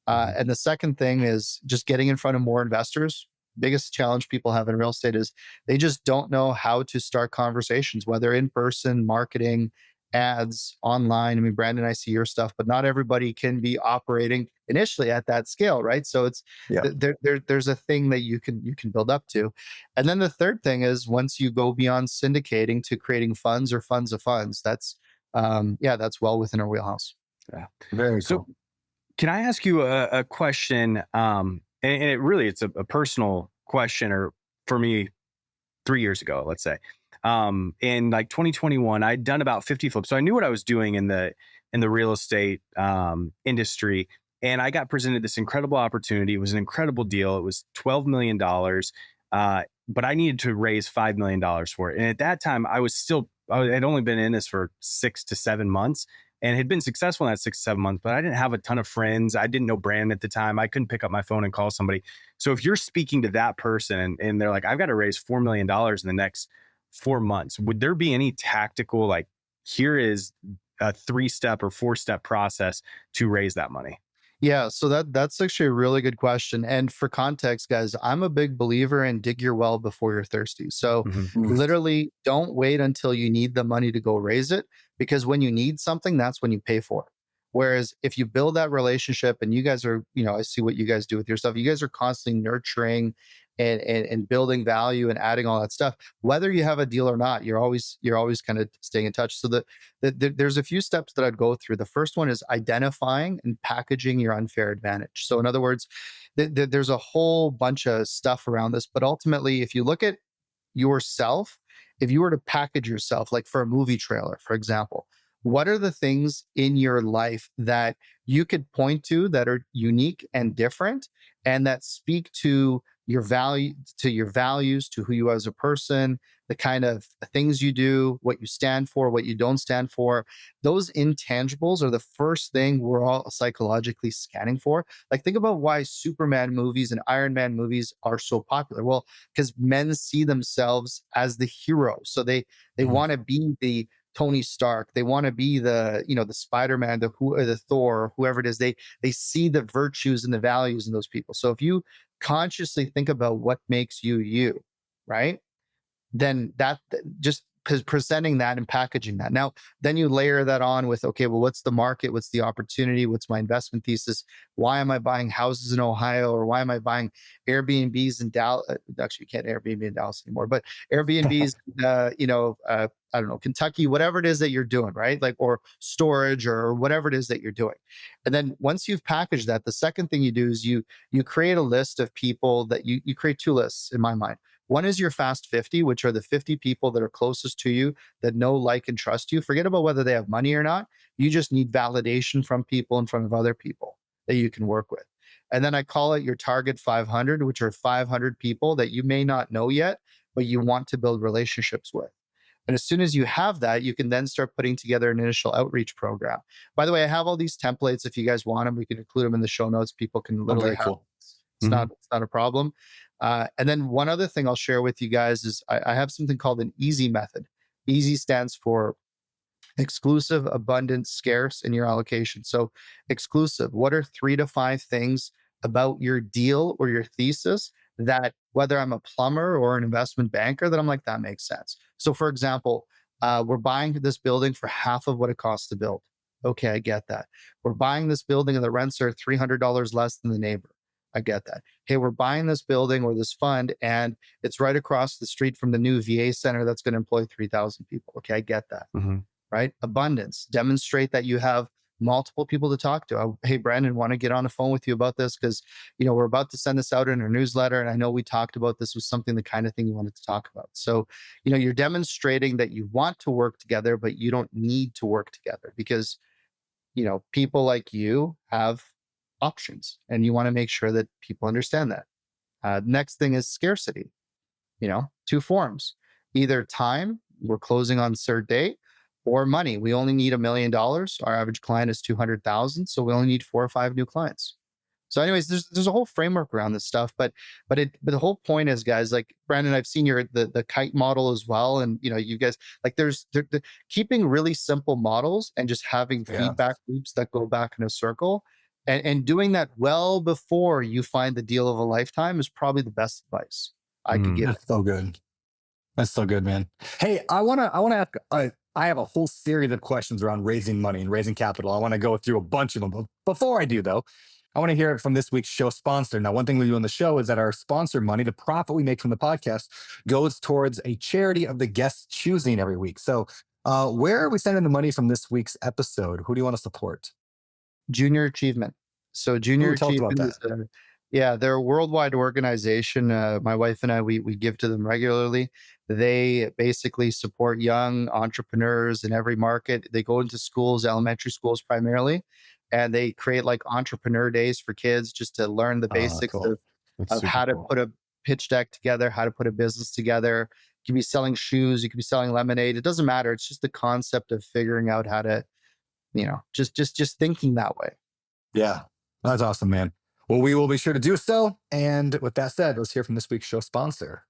And the second thing is just getting in front of more investors. Biggest challenge people have in real estate is they just don't know how to start conversations, whether in person, marketing, ads, online. Brandon, I see your stuff, but not everybody can be operating initially at that scale, right? So it's there's a thing that you can build up to. And then the third thing is, once you go beyond syndicating to creating funds or funds of funds, that's well within our wheelhouse. Yeah, very so cool. Can I ask you a question? And it's a personal question, or for me, 3 years ago, let's say, in like 2021, I'd done about 50 flips. So I knew what I was doing in the real estate industry. And I got presented this incredible opportunity. It was an incredible deal. It was $12 million. But I needed to raise $5 million for it. And at that time, I had only been in this for 6 to 7 months. And had been successful in that 6 to 7 months, but I didn't have a ton of friends. I didn't know Brandon at the time. I couldn't pick up my phone and call somebody. So if you're speaking to that person and they're like, I've got to raise $4 million in the next 4 months, would there be any tactical, like, here is a 3-step or 4-step process to raise that money? Yeah, so that's actually a really good question. And for context, guys, I'm a big believer in dig your well before you're thirsty. So literally don't wait until you need the money to go raise it, because when you need something, that's when you pay for it. Whereas if you build that relationship, and you guys are, I see what you guys do with your stuff. You guys are constantly nurturing and building value and adding all that stuff. Whether you have a deal or not, you're always kind of staying in touch. So there's a few steps that I'd go through. The first one is identifying and packaging your unfair advantage. So in other words, there's a whole bunch of stuff around this, but ultimately, if you look at yourself, if you were to package yourself, like for a movie trailer, for example, what are the things in your life that you could point to that are unique and different and that speak to your value, to your values, to who you are as a person, the kind of things you do, what you stand for, what you don't stand for. Those intangibles are the first thing we're all psychologically scanning for. Like, think about why Superman movies and Iron Man movies are so popular. Well, because men see themselves as the hero. So they want to be the Tony Stark. They want to be the, the Spider-Man, the Thor, or whoever it is. They see the virtues and the values in those people. So if you consciously think about what makes you you, right? Then that just presenting that and packaging that. Now, then you layer that on with, okay, well, what's the market? What's the opportunity? What's my investment thesis? Why am I buying houses in Ohio? Or why am I buying Airbnbs in Dallas? Actually, you can't Airbnb in Dallas anymore, but Airbnbs, I don't know, Kentucky, whatever it is that you're doing, right? Like, or storage or whatever it is that you're doing. And then once you've packaged that, the second thing you do is you create a list of people that you create two lists in my mind. One is your fast 50, which are the 50 people that are closest to you, that know, like, and trust you. Forget about whether they have money or not. You just need validation from people in front of other people that you can work with. And then I call it your target 500, which are 500 people that you may not know yet, but you want to build relationships with. And as soon as you have that, you can then start putting together an initial outreach program. By the way, I have all these templates. If you guys want them, we can include them in the show notes. People can literally very cool. It's not a problem. And then one other thing I'll share with you guys is I have something called an EASY method. EASY stands for exclusive, abundant, scarce in your allocation. So exclusive, what are 3 to 5 things about your deal or your thesis that, whether I'm a plumber or an investment banker, that I'm like, that makes sense. So for example, we're buying this building for half of what it costs to build. Okay, I get that. We're buying this building and the rents are $300 less than the neighbor. I get that. Hey, we're buying this building or this fund and it's right across the street from the new VA center that's going to employ 3,000 people. Okay, I get that. Right? Abundance. Demonstrate that you have multiple people to talk to. Hey, Brandon, want to get on the phone with you about this because, we're about to send this out in our newsletter. And I know we talked about this was something, the kind of thing you wanted to talk about. So, you're demonstrating that you want to work together, but you don't need to work together because, people like you have options and you want to make sure that people understand that. Next thing is scarcity. 2 forms, either time, we're closing on a certain date, or money. We only need $1 million. Our average client is 200,000. So we only need 4 or 5 new clients. So anyways, there's a whole framework around this stuff, but the whole point is, guys, like Brandon, I've seen the kite model as well. And you guys, like there's keeping really simple models and just having feedback loops that go back in a circle. And doing that well before you find the deal of a lifetime is probably the best advice I could give. That's so good. That's so good, man. Hey, I want to ask, I have a whole series of questions around raising money and raising capital. I want to go through a bunch of them. But before I do, though, I want to hear it from this week's show sponsor. Now, one thing we do on the show is that our sponsor money, the profit we make from the podcast, goes towards a charity of the guest's choosing every week. So where are we sending the money from this week's episode? Who do you want to support? Junior Achievement. So Junior Achievement is they're a worldwide organization. My wife and I, we give to them regularly. They basically support young entrepreneurs in every market. They go into schools, elementary schools primarily, and they create like entrepreneur days for kids just to learn the basics of how to put a pitch deck together, how to put a business together. You could be selling shoes, you could be selling lemonade. It doesn't matter. It's just the concept of figuring out how to, just thinking that way. Yeah, that's awesome, man. Well, we will be sure to do so. And with that said, let's hear from this week's show sponsor.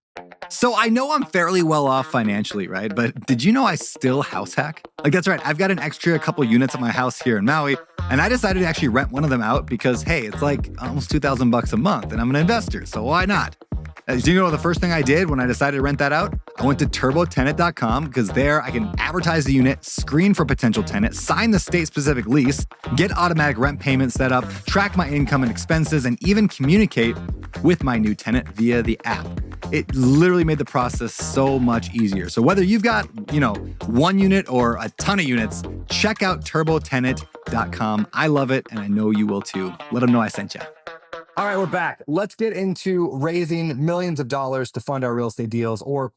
So I know I'm fairly well off financially, right? But did you know I still house hack? Like, that's right. I've got an extra couple units at my house here in Maui, and I decided to actually rent one of them out because, hey, it's like almost $2,000 a month, and I'm an investor, so why not? Do you know the first thing I did when I decided to rent that out? I went to turbotenant.com because there I can advertise the unit, screen for potential tenant, sign the state-specific lease, get automatic rent payments set up, track my income and expenses, and even communicate with my new tenant via the app. It literally made the process so much easier. So whether you've got, 1 unit or a ton of units, check out turbotenant.com. I love it, and I know you will too. Let them know I sent you. All right, we're back. Let's get into raising millions of dollars to fund our real estate deals or,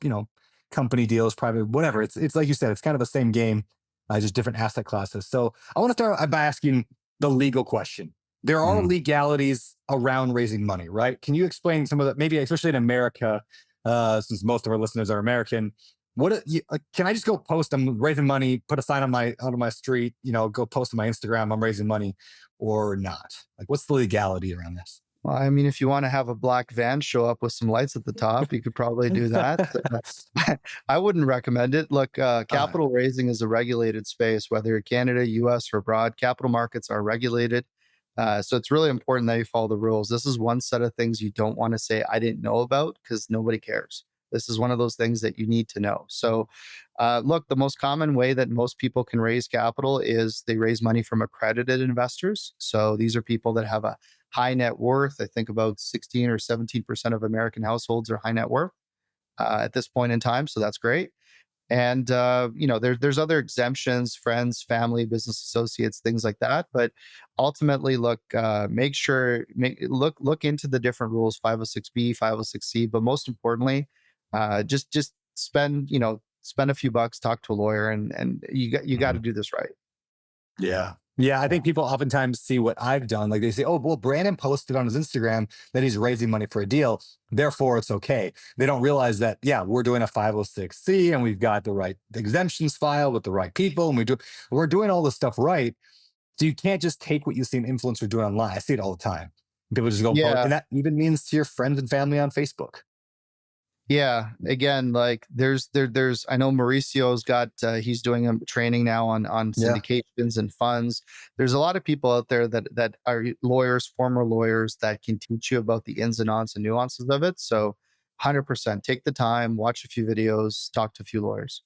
company deals, private, whatever. It's like you said, it's kind of the same game, just different asset classes. So I want to start by asking the legal question. there are legalities around raising money, right? Can you explain some of that? Maybe especially in America, since most of our listeners are American. Can I just go post? I'm raising money. Put a sign on my street. Go post on my Instagram. I'm raising money, or not? Like, what's the legality around this? Well, I mean, if you want to have a black van show up with some lights at the top, you could probably do that. I wouldn't recommend it. Look, capital raising is a regulated space, whether you're Canada, US, or abroad. Capital markets are regulated. So it's really important that you follow the rules. This is one set of things you don't want to say, I didn't know about, because nobody cares. This is one of those things that you need to know. So look, the most common way that most people can raise capital is they raise money from accredited investors. So these are people that have a high net worth. I think about 16 or 17% of American households are high net worth at this point in time. So that's great. And there's other exemptions, friends, family, business associates, things like that. But ultimately, look, look into the different rules, 506B, 506C. But most importantly, just spend a few bucks, talk to a lawyer, and you got to do this right. Yeah. Yeah, I think people oftentimes see what I've done. Like they say, oh, well, Brandon posted on his Instagram that he's raising money for a deal. Therefore, it's okay. They don't realize that, yeah, we're doing a 506C and we've got the right exemptions filed with the right people. And we're doing all this stuff right. So you can't just take what you see an influencer doing online. I see it all the time. People just go, post, and that even means to your friends and family on Facebook. Yeah. Again, like there's I know Mauricio's got he's doing a training now on syndications and funds. There's a lot of people out there that are lawyers, former lawyers, that can teach you about the ins and outs and nuances of it. So 100% take the time, watch a few videos, talk to a few lawyers.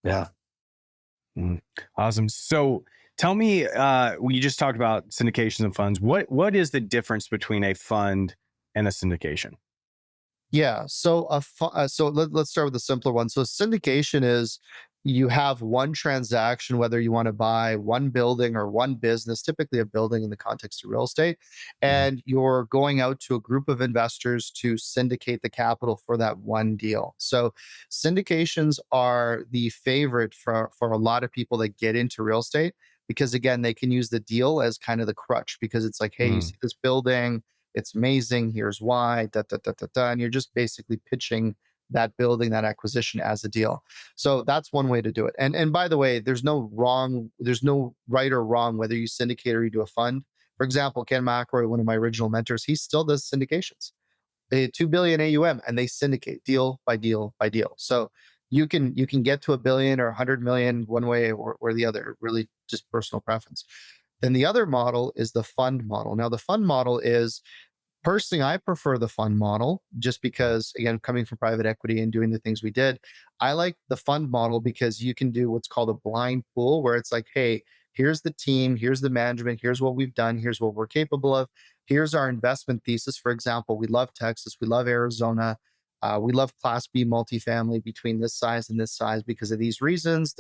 Yeah. Awesome. So tell me, we just talked about syndications and funds. What is the difference between a fund and a syndication? Yeah. So let's start with the simpler one. So syndication is you have one transaction, whether you want to buy one building or one business, typically a building in the context of real estate, and you're going out to a group of investors to syndicate the capital for that one deal. So syndications are the favorite for a lot of people that get into real estate, because again, they can use the deal as kind of the crutch, because it's like, hey, you see this building, it's amazing, here's why, and you're just basically pitching that building, that acquisition as a deal. So that's one way to do it. And by the way, there's no right or wrong whether you syndicate or you do a fund. For example, Ken McElroy, one of my original mentors, he still does syndications. They 2 billion AUM and they syndicate deal by deal by deal. So you can get to $1 billion or 100 million one way or the other, really just personal preference. Then the other model is the fund model. Now the fund model is, personally, I prefer the fund model just because, again, coming from private equity and doing the things we did, I like the fund model because you can do what's called a blind pool, where it's like, hey, here's the team, here's the management, here's what we've done, here's what we're capable of, here's our investment thesis. For example, we love Texas, we love Arizona, we love Class B multifamily between this size and this size because of these reasons,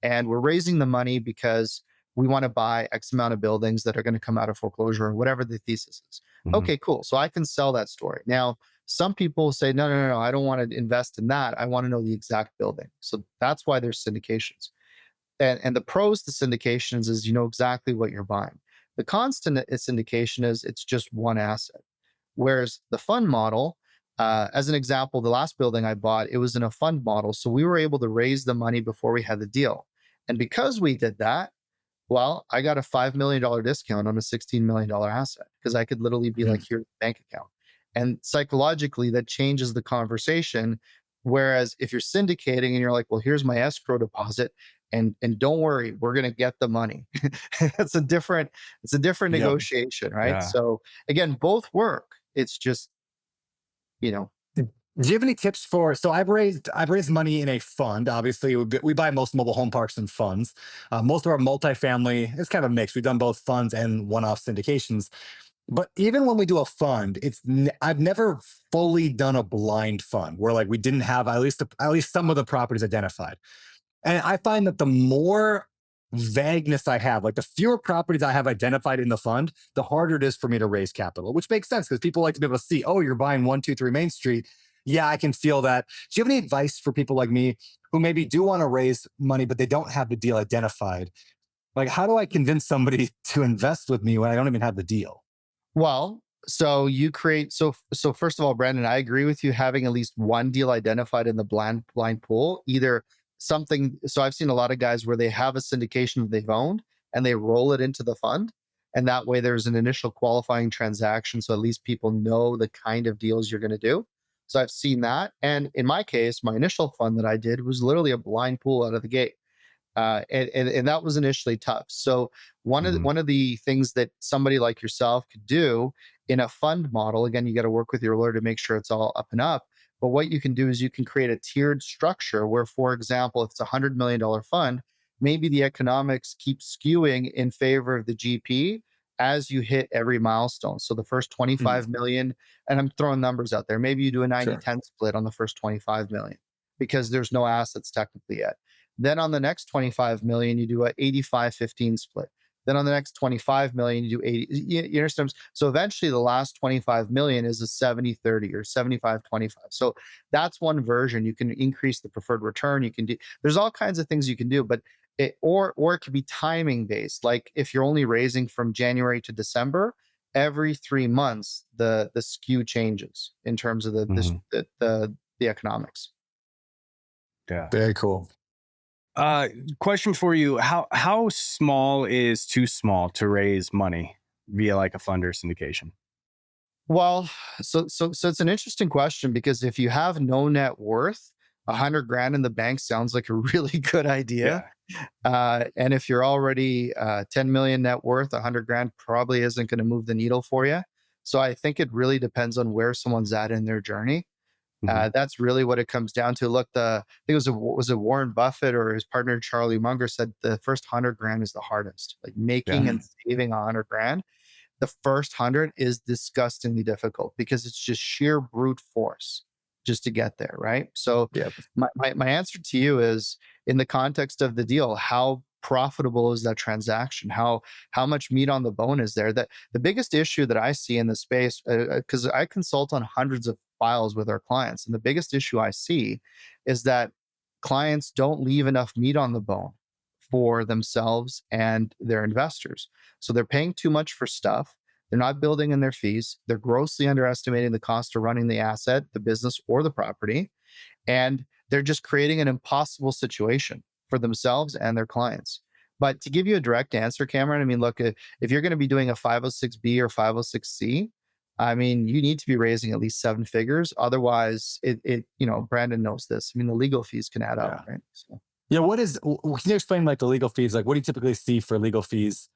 and we're raising the money because we want to buy X amount of buildings that are going to come out of foreclosure or whatever the thesis is. Okay, cool. So I can sell that story. Now, some people say, no, I don't want to invest in that. I want to know the exact building. So that's why there's syndications. And the pros to syndications is you know exactly what you're buying. The cons to syndication is it's just one asset. Whereas the fund model, as an example, the last building I bought, it was in a fund model. So we were able to raise the money before we had the deal. And because we did that, well, I got a $5 million discount on a $16 million asset, because I could literally be like, here's the bank account. And psychologically, that changes the conversation. Whereas if you're syndicating and you're like, well, here's my escrow deposit, and don't worry, we're going to get the money. It's a different negotiation, right? Yeah. So again, both work. It's just, Do you have any tips for? So I've raised money in a fund. Obviously, we buy most mobile home parks in funds. Most of our multifamily, it's kind of a mix. We've done both funds and one-off syndications. But even when we do a fund, I've never fully done a blind fund where like we didn't have at least some of the properties identified. And I find that the more vagueness I have, like the fewer properties I have identified in the fund, the harder it is for me to raise capital, which makes sense because people like to be able to see, oh, you're buying 123 Main Street. Yeah, I can feel that. Do you have any advice for people like me who maybe do want to raise money, but they don't have the deal identified? Like, how do I convince somebody to invest with me when I don't even have the deal? Well, so you create so first of all, Brandon, I agree with you having at least one deal identified in the blind pool, either something. So I've seen a lot of guys where they have a syndication that they've owned and they roll it into the fund. And that way there's an initial qualifying transaction. So at least people know the kind of deals you're going to do. So I've seen that. And in my case, my initial fund that I did was literally a blind pool out of the gate. And that was initially tough. So one of the things that somebody like yourself could do in a fund model, again, you got to work with your lawyer to make sure it's all up and up. But what you can do is you can create a tiered structure where, for example, if it's $100 million fund, maybe the economics keep skewing in favor of the GP as you hit every milestone. So the first 25 million, and I'm throwing numbers out there, maybe you do a 90-10 split on the first 25 million because there's no assets technically yet. Then on the next 25 million, you do a 85-15 split. Then on the next 25 million, you do 80. You understand? So eventually the last 25 million is a 70-30 or 75-25. So that's one version. You can increase the preferred return. You can do, there's all kinds of things you can do, but or it could be timing based. Like if you're only raising from January to December, every 3 months, the skew changes in terms of the economics. Yeah. Very cool. Question for you. How small is too small to raise money via like a fund or syndication? Well, so it's an interesting question because if you have no net worth, 100 grand in the bank sounds like a really good idea. And if you're already 10 million net worth, 100 grand probably isn't going to move the needle for you. So I think it really depends on where someone's at in their journey. That's really what it comes down to. Look, I think was it Warren Buffett or his partner Charlie Munger said the first 100 grand is the hardest. Like making and saving 100 grand, the first 100 is disgustingly difficult because it's just sheer brute force just to get there, right? So my answer to you is, in the context of the deal, how profitable is that transaction? How much meat on the bone is there? That the biggest issue that I see in the space, because I consult on hundreds of files with our clients, and the biggest issue I see is that clients don't leave enough meat on the bone for themselves and their investors. So they're paying too much for stuff. They're not building in their fees. They're grossly underestimating the cost of running the asset, the business, or the property. And they're just creating an impossible situation for themselves and their clients. But to give you a direct answer, Cameron, I mean, look, if you're going to be doing a 506B or 506C, I mean, you need to be raising at least 7 figures. Otherwise, it Brandon knows this. I mean, the legal fees can add up, right? So. Yeah. Can you explain like the legal fees? Like, what do you typically see for legal fees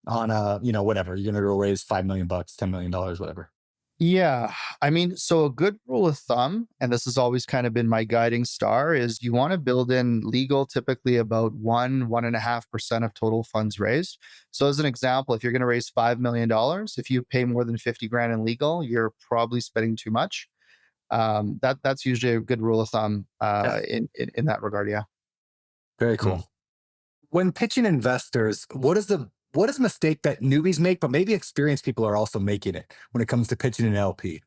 on whatever, you're going to go raise $5 million, $10 million, whatever? Yeah. I mean, so a good rule of thumb, and this has always kind of been my guiding star, is you want to build in legal typically about 1.5% of total funds raised. So as an example, if you're going to raise $5 million, if you pay more than 50 grand in legal, you're probably spending too much. That's usually a good rule of thumb in that regard. Yeah. Very cool. When pitching investors, what is a mistake that newbies make, but maybe experienced people are also making it when it comes to pitching an LP?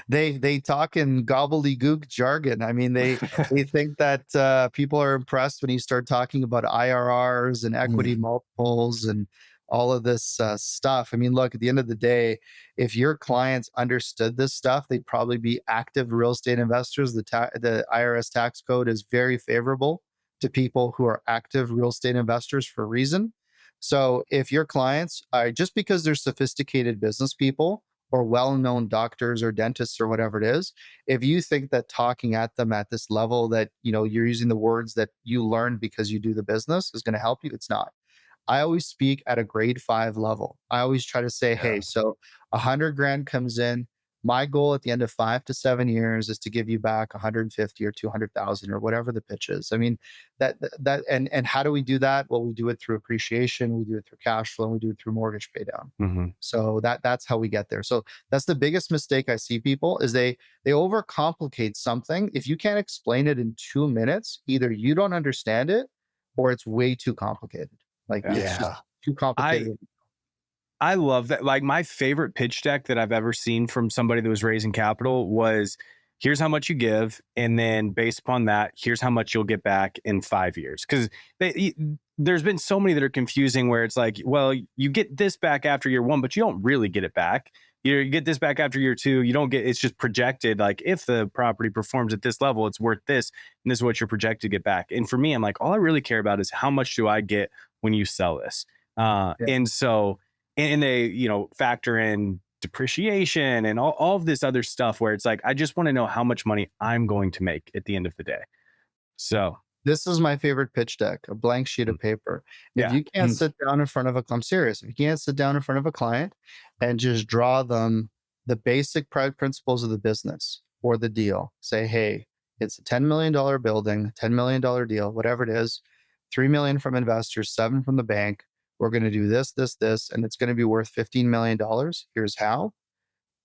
They talk in gobbledygook jargon. I mean, they think that people are impressed when you start talking about IRRs and equity multiples and all of this stuff. I mean, look, at the end of the day, if your clients understood this stuff, they'd probably be active real estate investors. The IRS tax code is very favorable to people who are active real estate investors for a reason. So if your clients are, just because they're sophisticated business people or well-known doctors or dentists or whatever it is, if you think that talking at them at this level that, you're using the words that you learned because you do the business is going to help you, it's not. I always speak at a grade 5 level. I always try to say, hey, so 100 grand comes in. My goal at the end of 5 to 7 years is to give you back 150 or 200,000 or whatever the pitch is. I mean, and how do we do that? Well, we do it through appreciation, we do it through cash flow, and we do it through mortgage pay down. So that's how we get there. So that's the biggest mistake I see people is they overcomplicate something. If you can't explain it in 2 minutes, either you don't understand it or it's way too complicated. Like it's just too complicated. I love that. Like my favorite pitch deck that I've ever seen from somebody that was raising capital was here's how much you give. And then based upon that, here's how much you'll get back in 5 years. Because there's been so many that are confusing where it's like, well, you get this back after year 1, but you don't really get it back. You get this back after year 2. You don't get, it's just projected. Like if the property performs at this level, it's worth this. And this is what you're projected to get back. And for me, I'm like, all I really care about is how much do I get when you sell this? And so, and they, factor in depreciation and all of this other stuff where it's like, I just want to know how much money I'm going to make at the end of the day. So this is my favorite pitch deck, a blank sheet of paper. If you can't sit down in front of I'm serious. If you can't sit down in front of a client and just draw them the basic principles of the business or the deal, say, hey, it's a $10 million building, $10 million deal, whatever it is, $3 million from investors, 7 from the bank. We're going to do this, and it's going to be worth $15 million. Here's how.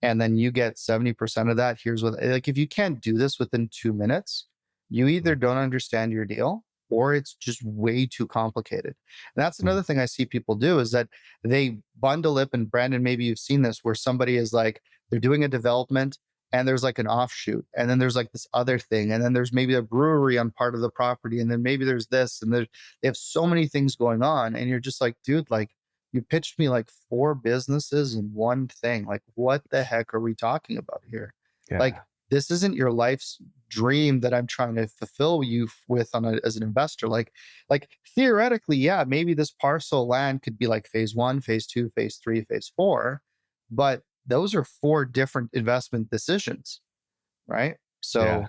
And then you get 70% of that. Here's what, like, if you can't do this within 2 minutes, you either don't understand your deal or it's just way too complicated. And that's another thing I see people do is that they bundle up, and Brandon, maybe you've seen this, where somebody is like, they're doing a development and there's like an offshoot, and then there's like this other thing, and then there's maybe a brewery on part of the property, and then maybe there's this, and they have so many things going on, and you're just like, dude, like you pitched me like 4 businesses in one thing. Like, what the heck are we talking about here? Yeah. Like, this isn't your life's dream that I'm trying to fulfill you with as an investor. Like theoretically, yeah, maybe this parcel of land could be like phase 1, phase 2, phase 3, phase 4, but those are 4 different investment decisions, right? So,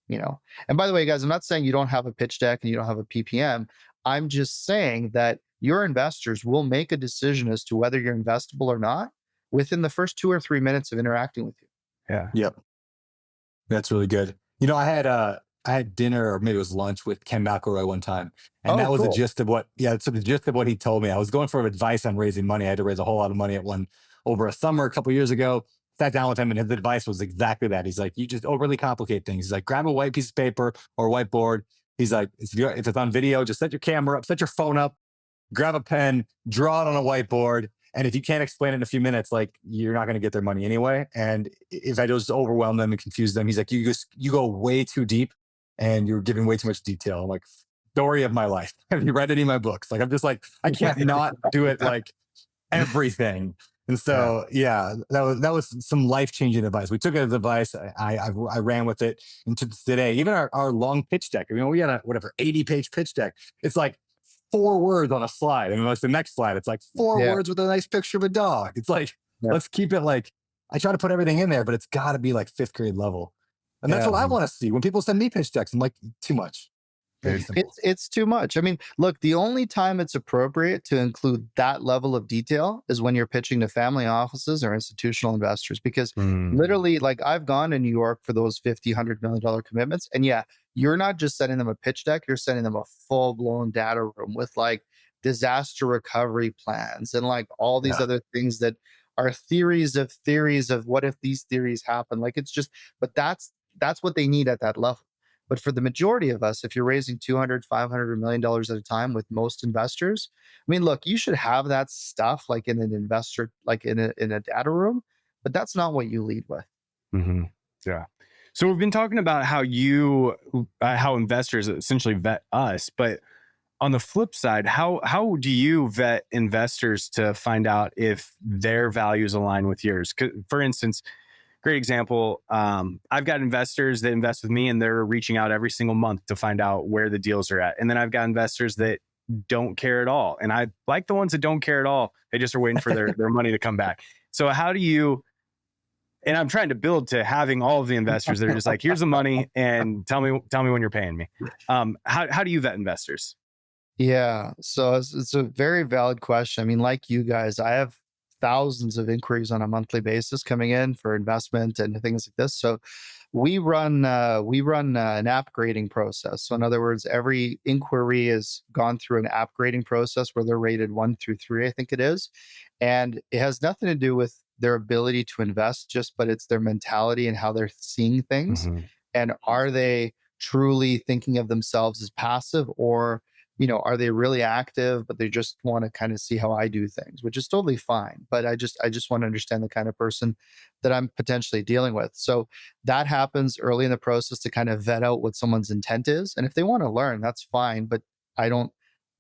and by the way, guys, I'm not saying you don't have a pitch deck and you don't have a PPM. I'm just saying that your investors will make a decision as to whether you're investable or not within the first 2 or 3 minutes of interacting with you. Yeah. Yep. That's really good. I had dinner, or maybe it was lunch, with Ken McElroy one time. And that was the gist of what, so the gist of what he told me. I was going for advice on raising money. I had to raise a whole lot of money over a summer a couple of years ago. Sat down with him, and his advice was exactly that. He's like, you just overly complicate things. He's like, grab a white piece of paper or whiteboard. He's like, if it's on video, just set your camera up, set your phone up, grab a pen, draw it on a whiteboard. And if you can't explain it in a few minutes, like, you're not going to get their money anyway. And if I just overwhelm them and confuse them, he's like, you go way too deep and you're giving way too much detail. I'm like, story of my life. Have you read any of my books? Like, I'm just like, I can't not do it like everything. And so, that was some life-changing advice. We took it as advice. I ran with it into today. Even our long pitch deck, we had a 80-page pitch deck. It's like 4 words on a slide. And like the next slide, it's like 4 words with a nice picture of a dog. It's like, let's keep it like, I try to put everything in there, but it's got to be like 5th grade level. And that's what I want to see. When people send me pitch decks, I'm like, too much. It's too much. I mean, look, the only time it's appropriate to include that level of detail is when you're pitching to family offices or institutional investors, because literally, like, I've gone to New York for those $50, $100 million commitments. And you're not just sending them a pitch deck, you're sending them a full-blown data room with like disaster recovery plans and like all these other things that are theories of what if these theories happen. Like, it's just, but that's what they need at that level. But for the majority of us, if you're raising $200, $500, $1 million at a time with most investors, I mean, look, you should have that stuff like in an investor, like in a data room, but that's not what you lead with. Mm-hmm. Yeah. So we've been talking about how investors essentially vet us, but on the flip side, how do you vet investors to find out if their values align with yours? For instance, great example. I've got investors that invest with me and they're reaching out every single month to find out where the deals are at. And then I've got investors that don't care at all. And I like the ones that don't care at all. They just are waiting for their money to come back. So how do you, and I'm trying to build to having all of the investors that are just like, here's the money and tell me when you're paying me. How do you vet investors? Yeah. So it's a very valid question. I mean, like you guys, I have thousands of inquiries on a monthly basis coming in for investment and things like this. So we run an app grading process. So in other words, every inquiry is gone through an app grading process where they're rated 1 through 3, I think it is. And it has nothing to do with their ability to invest, but it's their mentality and how they're seeing things. Mm-hmm. And are they truly thinking of themselves as passive, or are they really active, but they just want to kind of see how I do things, which is totally fine. But I just want to understand the kind of person that I'm potentially dealing with. So that happens early in the process to kind of vet out what someone's intent is. And if they want to learn, that's fine. But I don't,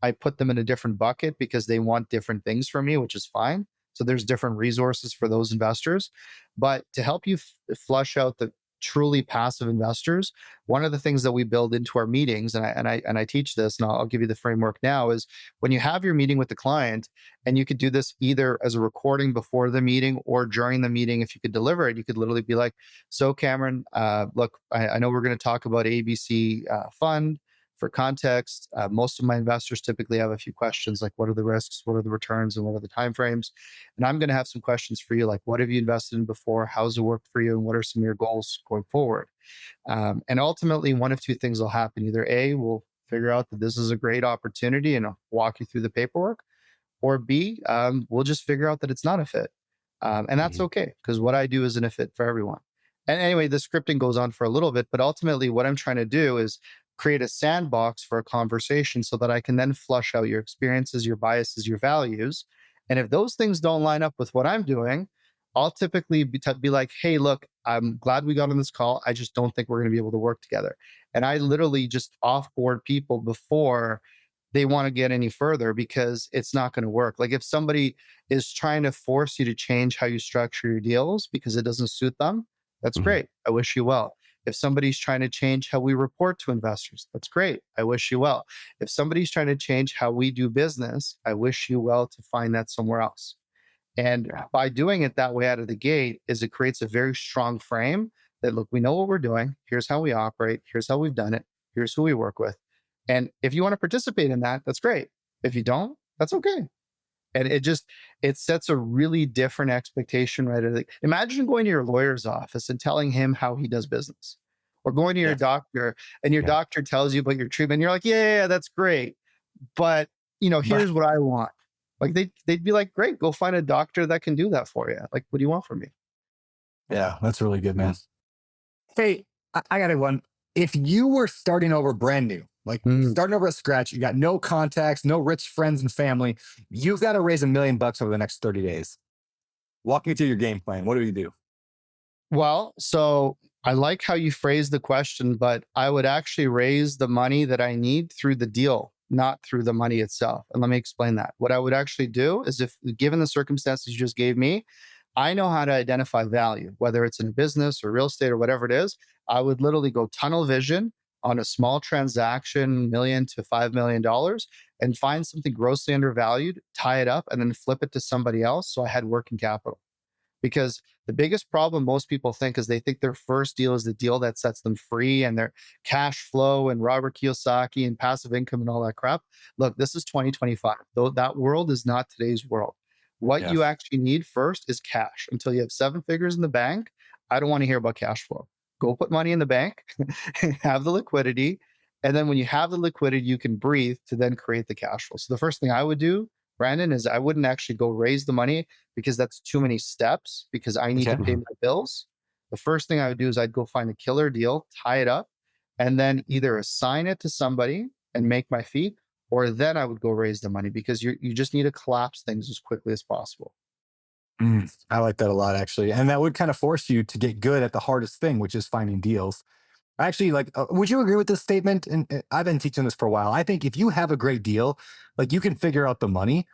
I put them in a different bucket because they want different things from me, which is fine. So there's different resources for those investors. But to help you flush out the truly passive investors, one of the things that we build into our meetings, and I teach this, and I'll give you the framework now, is when you have your meeting with the client, and you could do this either as a recording before the meeting or during the meeting. If you could deliver it, you could literally be like, "So Cameron, look, I know we're going to talk about ABC fund. For context, most of my investors typically have a few questions like, what are the risks, what are the returns, and what are the timeframes? And I'm going to have some questions for you, like, what have you invested in before? How's it worked for you? And what are some of your goals going forward?" And ultimately, one of two things will happen. Either A, we'll figure out that this is a great opportunity and I'll walk you through the paperwork, or B, we'll just figure out that it's not a fit. And that's okay, because what I do isn't a fit for everyone. And anyway, the scripting goes on for a little bit, but ultimately what I'm trying to do is create a sandbox for a conversation so that I can then flush out your experiences, your biases, your values. And if those things don't line up with what I'm doing, I'll typically be like, "Hey, look, I'm glad we got on this call. I just don't think we're going to be able to work together." And I literally just offboard people before they want to get any further, because it's not going to work. Like, if somebody is trying to force you to change how you structure your deals because it doesn't suit them, that's great. I wish you well. If somebody's trying to change how we report to investors, that's great. I wish you well. If somebody's trying to change how we do business, I wish you well to find that somewhere else. And by doing it that way out of the gate, is it creates a very strong frame that, look, we know what we're doing. Here's how we operate. Here's how we've done it. Here's who we work with. And if you want to participate in that, that's great. If you don't, that's okay. And it sets a really different expectation, right? Like, imagine going to your lawyer's office and telling him how he does business, or going to your doctor and your doctor tells you about your treatment. And you're like, yeah, that's great. But, here's what I want. Like, they'd be like, great, go find a doctor that can do that for you. Like, what do you want from me? Yeah, that's really good, man. Hey, I got one. If you were starting over brand new, like starting over at scratch, you got no contacts, no rich friends and family, you've got to raise $1 million over the next 30 days. Walk me through your game plan. What do you do? Well, so I like how you phrase the question, but I would actually raise the money that I need through the deal, not through the money itself. And let me explain that. What I would actually do is, if given the circumstances you just gave me, I know how to identify value, whether it's in a business or real estate or whatever it is. I would literally go tunnel vision on a small transaction, $1 million to $5 million, and find something grossly undervalued, tie it up, and then flip it to somebody else. So I had working capital. Because the biggest problem most people think is they think their first deal is the deal that sets them free, and their cash flow and Robert Kiyosaki and passive income and all that crap. Look, this is 2025. Though that world is not today's world. What you actually need first is cash. Until you have 7 figures in the bank, I don't want to hear about cash flow. Go put money in the bank, have the liquidity. And then when you have the liquidity, you can breathe to then create the cash flow. So the first thing I would do, Brandon, is I wouldn't actually go raise the money, because that's too many steps, because I need to pay my bills. The first thing I would do is I'd go find a killer deal, tie it up, and then either assign it to somebody and make my fee, or then I would go raise the money, because you just need to collapse things as quickly as possible. I like that a lot, actually. And that would kind of force you to get good at the hardest thing, which is finding deals. Actually, would you agree with this statement? And I've been teaching this for a while. I think if you have a great deal, like, you can figure out the money.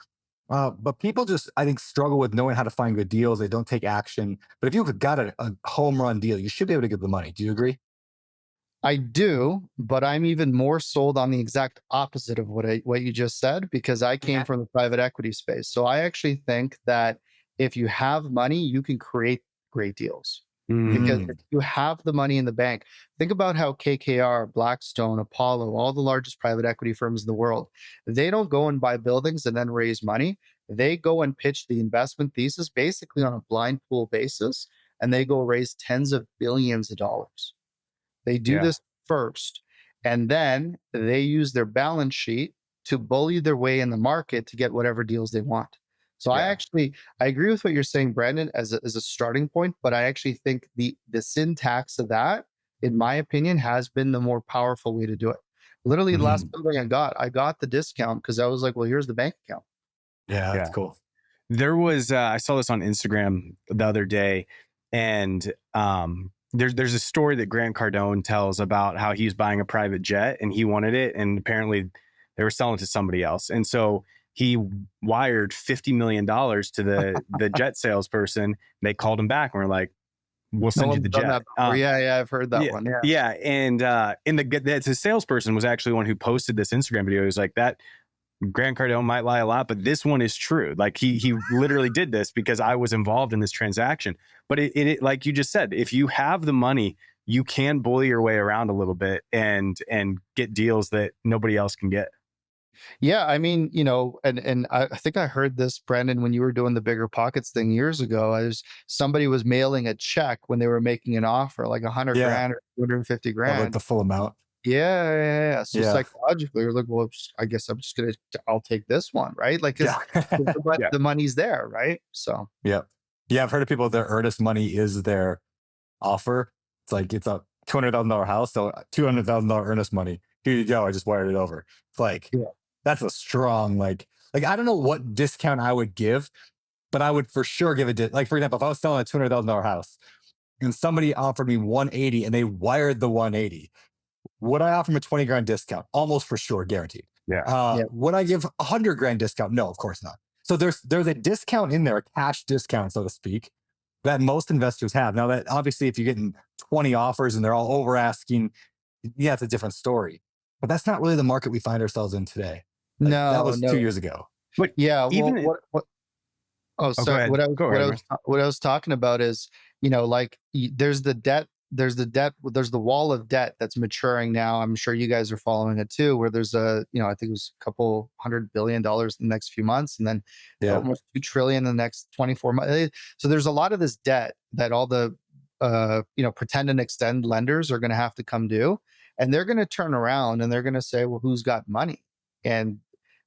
But people just, I think, struggle with knowing how to find good deals. They don't take action. But if you've got a home run deal, you should be able to get the money. Do you agree? I do, but I'm even more sold on the exact opposite of what you just said, because I came from the private equity space. So I actually think that if you have money, you can create great deals. Because if you have the money in the bank, think about how KKR, Blackstone, Apollo, all the largest private equity firms in the world, they don't go and buy buildings and then raise money. They go and pitch the investment thesis basically on a blind pool basis, and they go raise tens of billions of dollars. They do this first, and then they use their balance sheet to bully their way in the market to get whatever deals they want. So I agree with what you're saying, Brandon, as a starting point, but I actually think the syntax of that, in my opinion, has been the more powerful way to do it. Literally the last Mhm. building I got the discount because I was like, well, here's the bank account. Yeah, that's Yeah. cool. There was I saw this on Instagram the other day, and there's a story that Grant Cardone tells about how he was buying a private jet and he wanted it, and apparently they were selling it to somebody else, and so he wired $50 million to the jet salesperson. They called him back and were like, "We'll No send you one's the done jet." that before. Yeah, I've heard that Yeah, one. Yeah. yeah, and the salesperson was actually one who posted this Instagram video. He was like, "That Grant Cardone might lie a lot, but this one is true. Like he literally did this because I was involved in this transaction." But it like you just said, if you have the money, you can bully your way around a little bit and get deals that nobody else can get. Yeah, I mean, and I think I heard this, Brandon, when you were doing the bigger pockets thing years ago. Somebody was mailing a check when they were making an offer, like 100 Yeah. grand or 250 Or like grand. the full amount. Yeah. So Yeah. psychologically, you're like, well, I guess I'll take this one, right? Like, because Yeah. Yeah. the money's there, right? So Yep. Yeah, I've heard of people, their earnest money is their offer. It's like it's a $200,000 house, so $200,000 earnest money. Here you go. I just wired it over. It's like Yeah. that's a strong like I don't know what discount I would give, but I would for sure give like for example, if I was selling a $200,000 house and somebody offered me 180 and they wired the 180, would I offer them a 20 grand discount? Almost for sure, guaranteed. Yeah. Yeah. Would I give 100 grand discount? No, of course not. So there's a discount in there, a cash discount, so to speak, that most investors have. Now that obviously if you're getting 20 offers and they're all over asking, yeah, it's a different story. But that's not really the market we find ourselves in today. Like, that was 2 years ago. But Yeah. Well, even what? Oh, go sorry. ahead. What I was talking about is, there's the debt, there's the wall of debt that's maturing now. I'm sure you guys are following it too, where there's I think it was a couple $100 billion in the next few months, and then almost 2 trillion in the next 24 months. So there's a lot of this debt that all the pretend and extend lenders are going to have to come due, and they're going to turn around and they're going to say, well, who's got money? And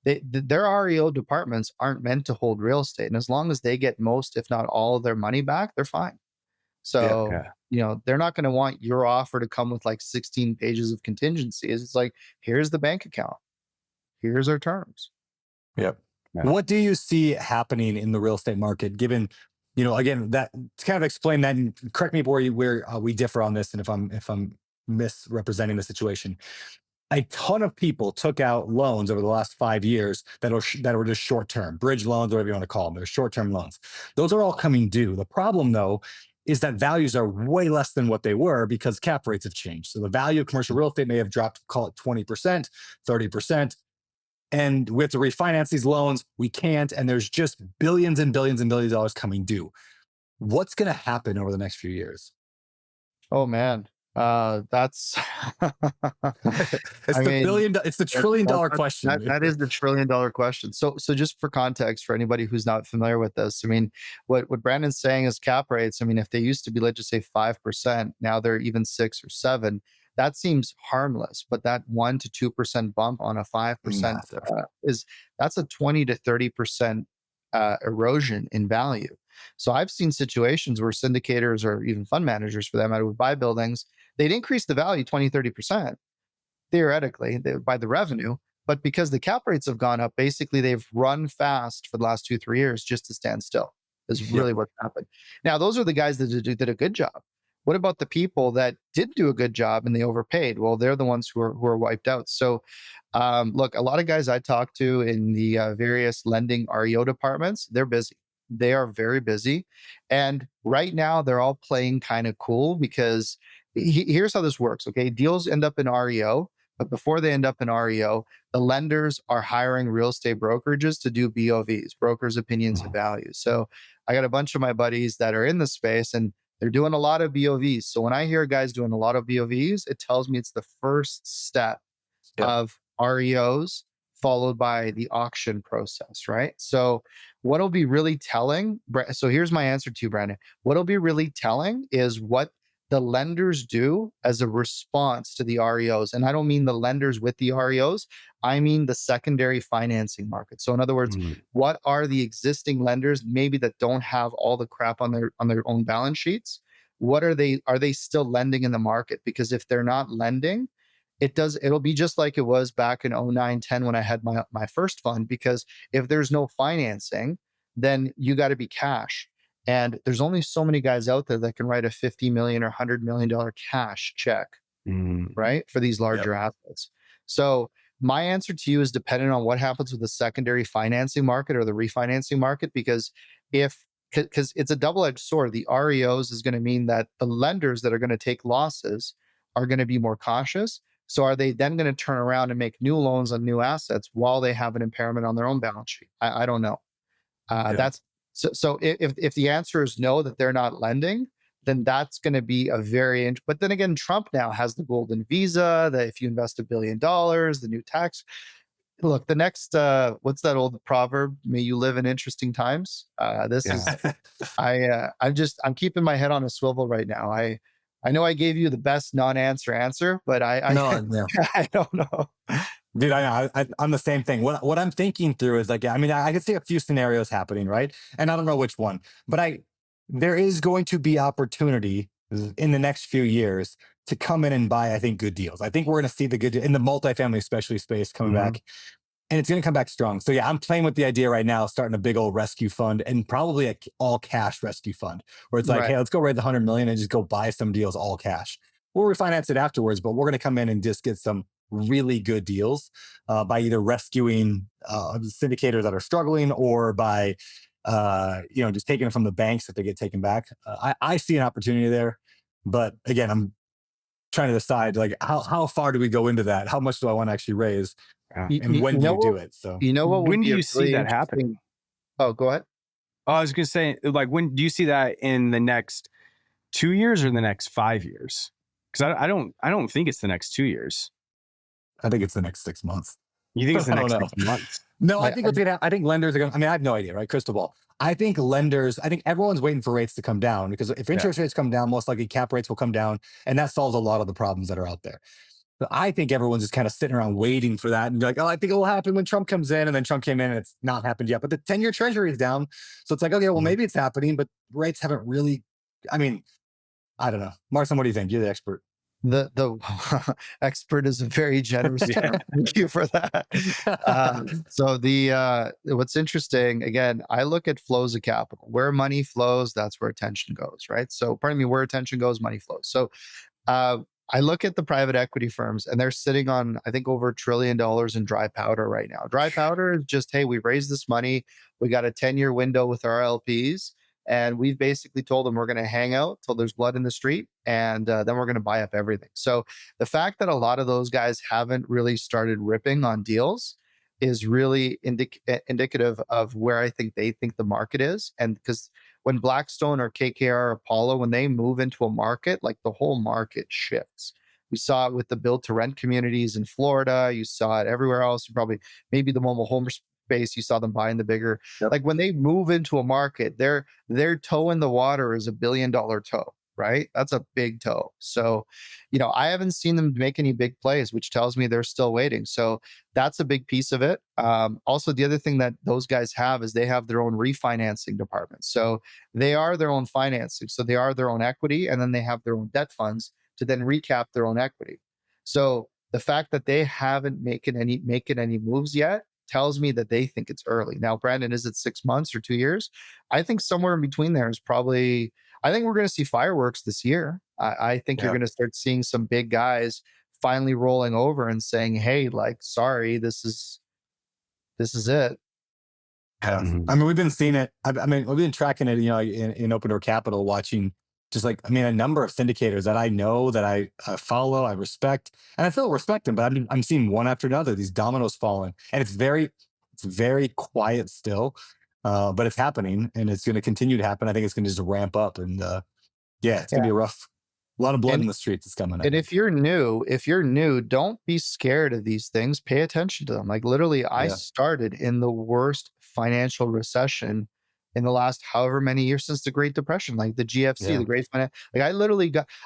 their REO departments aren't meant to hold real estate. And as long as they get most, if not all of their money back, they're fine. So, they're not going to want your offer to come with like 16 pages of contingencies. It's like, here's the bank account. Here's our terms. Yep. Yeah. What do you see happening in the real estate market, given, again, that to kind of explain that, and correct me where we differ on this, and if I'm misrepresenting the situation. A ton of people took out loans over the last 5 years that were just short term, bridge loans, whatever you want to call them. They're short term loans. Those are all coming due. The problem, though, is that values are way less than what they were because cap rates have changed. So the value of commercial real estate may have dropped, call it 20%, 30%. And we have to refinance these loans. We can't. And there's just billions and billions and billions of dollars coming due. What's going to happen over the next few years? Oh, man. That's it's the $1 trillion question. That is the $1 trillion question. So just for context, for anybody who's not familiar with this, I mean, what Brandon's saying is cap rates. I mean, if they used to be, let's just say 5%, now they're even 6 or 7. That seems harmless, but that 1 to 2% bump on a 5% that's a 20 to 30% erosion in value. So I've seen situations where syndicators or even fund managers, for that matter, would buy buildings. They'd increase the value 20, 30%, theoretically, by the revenue. But because the cap rates have gone up, basically they've run fast for the last 2-3 years just to stand still, is really what's happened. Now, those are the guys that did a good job. What about the people that did do a good job and they overpaid? Well, they're the ones who are wiped out. So look, a lot of guys I talk to in the various lending REO departments, they're busy. They are very busy. And right now they're all playing kind of cool because here's how this works. Okay. Deals end up in REO, but before they end up in REO, the lenders are hiring real estate brokerages to do BOVs, brokers' opinions and values. So I got a bunch of my buddies that are in the space and they're doing a lot of BOVs. So when I hear guys doing a lot of BOVs, it tells me it's the first step of REOs followed by the auction process, right? So what'll be really telling, so here's my answer to you, Brandon. What'll be really telling is what the lenders do as a response to the REOs. And I don't mean the lenders with the REOs, I mean the secondary financing market. So in other words, what are the existing lenders maybe that don't have all the crap on their own balance sheets? Are they still lending in the market? Because if they're not lending, it'll be just like it was back in 09, 10 when I had my first fund, because if there's no financing, then you got to be cash. And there's only so many guys out there that can write a $50 million or $100 million cash check, right? For these larger assets. So my answer to you is dependent on what happens with the secondary financing market or the refinancing market, because it's a double-edged sword. The REOs is going to mean that the lenders that are going to take losses are going to be more cautious. So are they then going to turn around and make new loans on new assets while they have an impairment on their own balance sheet? I don't know. That's so if the answer is no, that they're not lending, then that's going to be a but then again, Trump now has the golden visa, that if you invest $1 billion, the new tax. Look, the next, what's that old proverb? May you live in interesting times. I'm keeping my head on a swivel right now. I know I gave you the best non-answer answer, but I don't know. Dude, I'm the same thing. What I'm thinking through is like, I mean, I could see a few scenarios happening, right? And I don't know which one, but there is going to be opportunity in the next few years to come in and buy, I think, good deals. I think we're going to see the good in the multifamily, especially space coming back, and it's going to come back strong. So yeah, I'm playing with the idea right now, starting a big old rescue fund, and probably an all cash rescue fund, where it's like, hey, let's go raise the 100 million and just go buy some deals all cash. We'll refinance it afterwards, but we're going to come in and just get some really good deals by either rescuing syndicators that are struggling, or by just taking it from the banks if they get taken back. I see an opportunity there, but again, I'm trying to decide like how far do we go into that? How much do I want to actually raise, and when do you do it? So when do you see that happening? Oh, go ahead. Oh, I was going to say, like, when do you see that in the next 2 years or the next 5 years? Because I don't think it's the next 2 years. I think it's the next 6 months. You think it's the next 6 months? No, I think I think lenders are going to, I mean, I have no idea, right? Crystal ball. I think everyone's waiting for rates to come down, because if interest rates come down, most likely cap rates will come down, and that solves a lot of the problems that are out there. But I think everyone's just kind of sitting around waiting for that and be like, oh, I think it will happen when Trump comes in, and then Trump came in and it's not happened yet. But the 10-year treasury is down. So it's like, okay, well, maybe it's happening, but rates haven't really, I mean, I don't know. Marcin, what do you think? You're the expert. The expert is a very generous term. Thank you for that. So what's interesting, again, I look at flows of capital. Where money flows, that's where attention goes, right? So pardon me, where attention goes, money flows. So I look at the private equity firms, and they're sitting on, I think, over $1 trillion in dry powder right now. Dry powder is just, hey, we raised this money. We got a 10-year window with our LPs. And we've basically told them we're going to hang out till there's blood in the street, and then we're going to buy up everything. So the fact that a lot of those guys haven't really started ripping on deals is really indicative of where I think they think the market is. And because when Blackstone or KKR or Apollo, when they move into a market, like the whole market shifts. We saw it with the build to rent communities in Florida. You saw it everywhere else. You probably, maybe the mobile home space, you saw them buying the bigger, like when they move into a market, their toe in the water is $1 billion toe, right? That's a big toe. So, I haven't seen them make any big plays, which tells me they're still waiting. So that's a big piece of it. Also, the other thing that those guys have is they have their own refinancing department. So they are their own financing. So they are their own equity, and then they have their own debt funds to then recap their own equity. So the fact that they haven't making any moves yet tells me that they think it's early. Now, Brandon, is it 6 months or 2 years? I think somewhere in between there is probably, I think we're going to see fireworks this year. I think you're going to start seeing some big guys finally rolling over and saying, hey, like, sorry, this is it. Yeah. I mean, we've been seeing it. I mean, we've been tracking it, in Open Door Capital, watching just like, a number of syndicators that I know, that I follow, I respect, and I still respect them, but I'm seeing one after another, these dominoes falling, and it's very quiet still, but it's happening, and it's going to continue to happen. I think it's going to just ramp up, and it's going to be a lot of blood in the streets is coming. And if you're new, don't be scared of these things. Pay attention to them. Like literally, I started in the worst financial recession in the last however many years since the Great Depression, like the GFC, the Great Finance. Like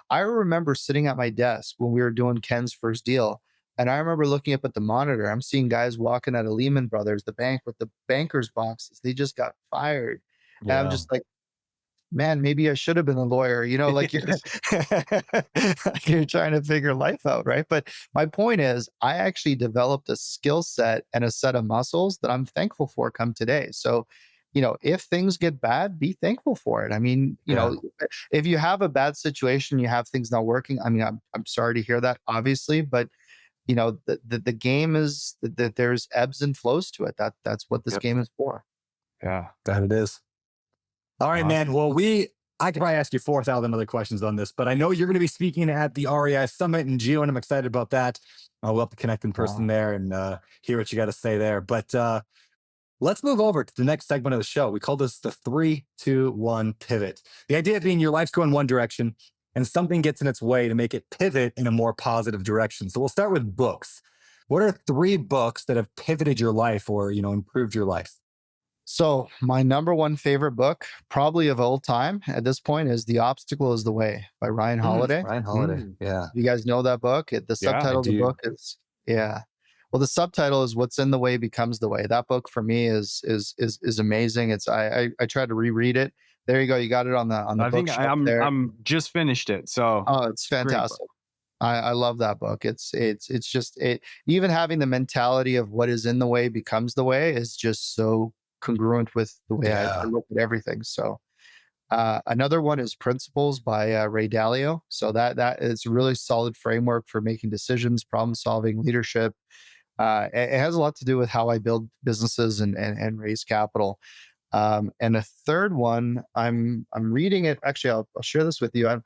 I remember sitting at my desk when we were doing Ken's first deal, and I remember looking up at the monitor. I'm seeing guys walking out of Lehman Brothers, the bank, with the banker's boxes. They just got fired. And I'm just like, man, maybe I should have been a lawyer, like you're trying to figure life out, right? But my point is, I actually developed a skill set and a set of muscles that I'm thankful for come today. So, if things get bad, be thankful for it. I mean, if you have a bad situation, you have things not working. I mean, I'm sorry to hear that, obviously, but the game is that there's ebbs and flows to it. That's what this game is for. Yeah, that it is. All right, man. Well, I could probably ask you 4,000 other questions on this, but I know you're going to be speaking at the REI Summit in June, and I'm excited about that. We'll have to connect in person there and hear what you got to say there. But let's move over to the next segment of the show. We call this the 3, 2, 1 pivot. The idea being your life's going one direction and something gets in its way to make it pivot in a more positive direction. So we'll start with books. What are 3 books that have pivoted your life or, improved your life? So my number one favorite book, probably of all time at this point, is The Obstacle is the Way by Ryan Holiday. Ryan Holiday. Yeah. You guys know that book? The subtitle of the book is, well, the subtitle is What's in the Way Becomes the Way. That book for me is amazing. It's I tried to reread it. There you go. You got it on the I think I'm just finished it. So it's fantastic. I love that book. It's just even having the mentality of what is in the way becomes the way is just so congruent with the way I look at everything. So another one is Principles by Ray Dalio. So that is a really solid framework for making decisions, problem solving, leadership. It has a lot to do with how I build businesses and raise capital. And a third one, I'm reading it. Actually, I'll share this with you.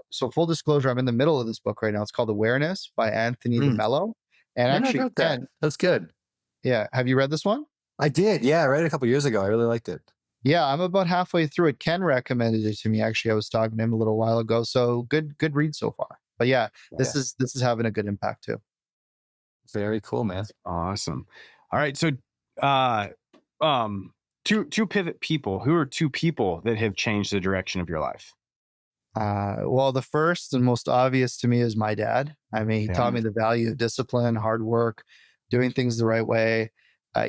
So full disclosure, I'm in the middle of this book right now. It's called Awareness by Anthony DeMello. And actually, that's good. Yeah. Have you read this one? I did. Yeah. I read it a couple years ago. I really liked it. Yeah. I'm about halfway through it. Ken recommended it to me. Actually, I was talking to him a little while ago. So good read so far. But this is having a good impact too. Very cool, man. Awesome. All right. So, two pivot people. Who are 2 people that have changed the direction of your life? Well, the first and most obvious to me is my dad. I mean, he taught me the value of discipline, hard work, doing things the right way,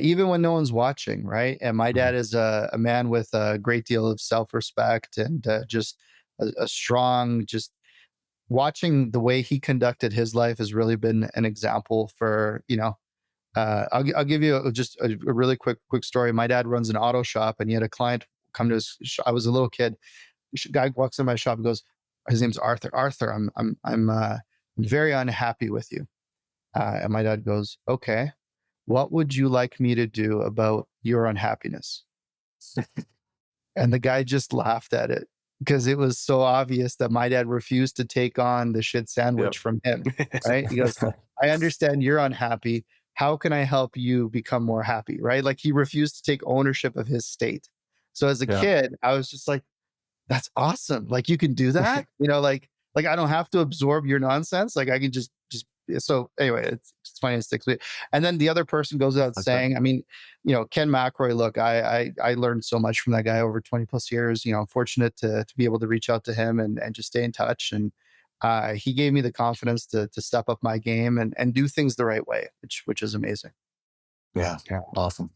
even when no one's watching, right? And my dad is a man with a great deal of self-respect and just a strong, just watching the way he conducted his life has really been an example for, I'll give you just a really quick story. My dad runs an auto shop, and he had a client come to his shop. I was a little kid. Guy walks in my shop and goes, his name's Arthur. Arthur, I'm very unhappy with you. And my dad goes, okay, what would you like me to do about your unhappiness? And the guy just laughed at it because it was so obvious that my dad refused to take on the shit sandwich from him. Right? He goes, I understand you're unhappy. How can I help you become more happy? Right? Like he refused to take ownership of his state. So as a kid, I was just like, that's awesome. Like you can do that, like I don't have to absorb your nonsense. Like I can just, so anyway, it's funny. It sticks with me. And then the other person goes out saying, I mean, Ken McElroy, look, I learned so much from that guy over 20 plus years. I'm fortunate to be able to reach out to him and just stay in touch. And he gave me the confidence to step up my game and do things the right way, which is amazing. Yeah. Awesome.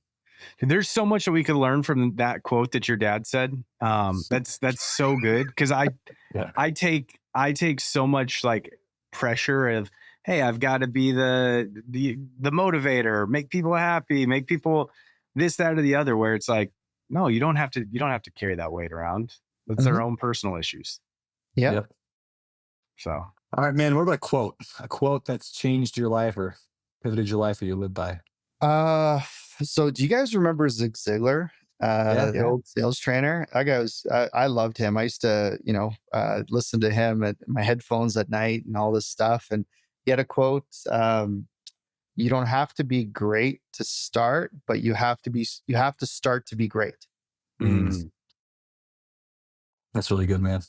There's so much that we could learn from that quote that your dad said. That's so good because I take so much like pressure of, hey, I've got to be the motivator, make people happy, make people this, that, or the other. Where it's like, no, you don't have to carry that weight around. That's their own personal issues. Yeah. Yep. So, all right, man. What about a quote that's changed your life or pivoted your life or you live by? So do you guys remember Zig Ziglar, the old sales trainer? That guy was, I loved him. I used to, listen to him at my headphones at night and all this stuff. And he had a quote, you don't have to be great to start, but you have to start to be great. That's really good, man.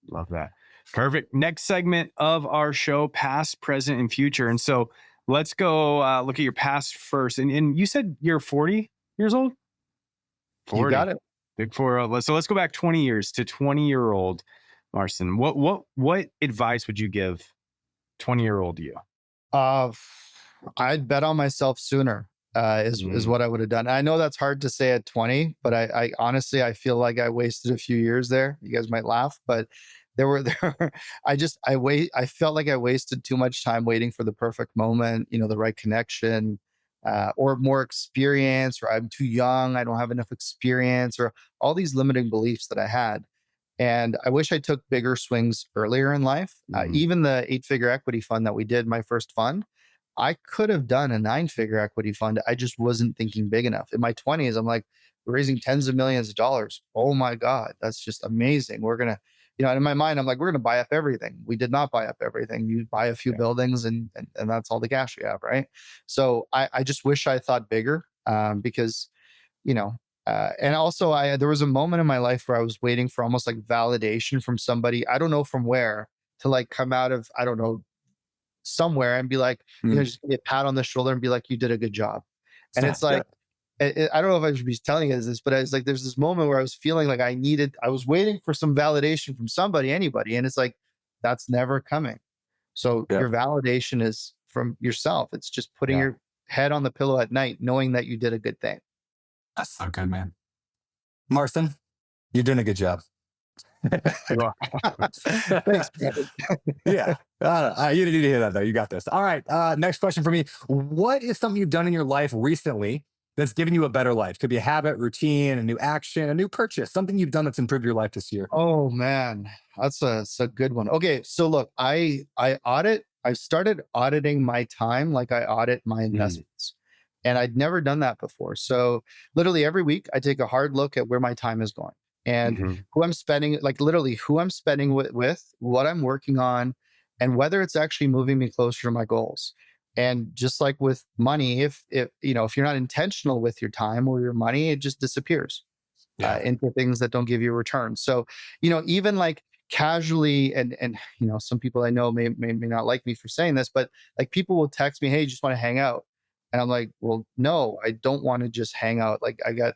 Love that. Perfect. Next segment of our show, past, present, and future. And so let's go look at your past first. And you said you're 40 years old? 40. You got it. Big 40. So let's go back 20 years to 20-year-old Marcin. What advice would you give 20-year-old you? I'd bet on myself sooner. is what I would have done. I know that's hard to say at 20, but I honestly, I feel like I wasted a few years there. You guys might laugh, but I felt like I wasted too much time waiting for the perfect moment, the right connection, or more experience, or I'm too young, I don't have enough experience, or all these limiting beliefs that I had. And I wish I took bigger swings earlier in life. Even the 8-figure equity fund that we did, my first fund, I could have done a 9-figure equity fund. I just wasn't thinking big enough. In my 20s, I'm like, we're raising tens of millions of dollars. Oh my God, that's just amazing. We're going to, and in my mind, I'm like, we're going to buy up everything. We did not buy up everything. You buy a few buildings and that's all the cash you have, right? So I just wish I thought bigger, because, and also there was a moment in my life where I was waiting for almost like validation from somebody, I don't know from where, to like come out of, I don't know, somewhere and be like, just give me a pat on the shoulder and be like, you did a good job. And it's like, I don't know if I should be telling you this, but it's like, there's this moment where I was feeling like I was waiting for some validation from somebody, anybody. And it's like, that's never coming. So your validation is from yourself. It's just putting your head on the pillow at night, knowing that you did a good thing. That's so good, man. Marcin, you're doing a good job. Thanks, Brandon. Yeah. You didn't need to hear that, though. You got this. All right. Next question for me. What is something you've done in your life recently that's given you a better life? Could be a habit, routine, a new action, a new purchase, something you've done that's improved your life this year. Oh, man. That's a good one. Okay. So look, I started auditing my time like I audit my investments. And I'd never done that before. So literally every week I take a hard look at where my time is going and who I'm spending, like literally who I'm spending with, what I'm working on, and whether it's actually moving me closer to my goals. And just like with money, if you're not intentional with your time or your money, it just disappears into things that don't give you a return. So, even like casually, and some people I know may not like me for saying this, but like people will text me, hey, you just want to hang out. And I'm like, well, no, I don't want to just hang out. Like I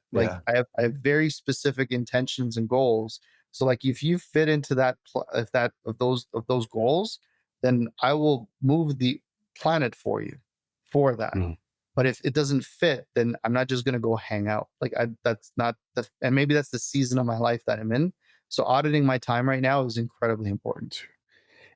have very specific intentions and goals. So like if you fit into those goals, then I will move the planet for you for that. But if it doesn't fit, then I'm not just going to go hang out. Like and maybe that's the season of my life that I'm in. So auditing my time right now is incredibly important.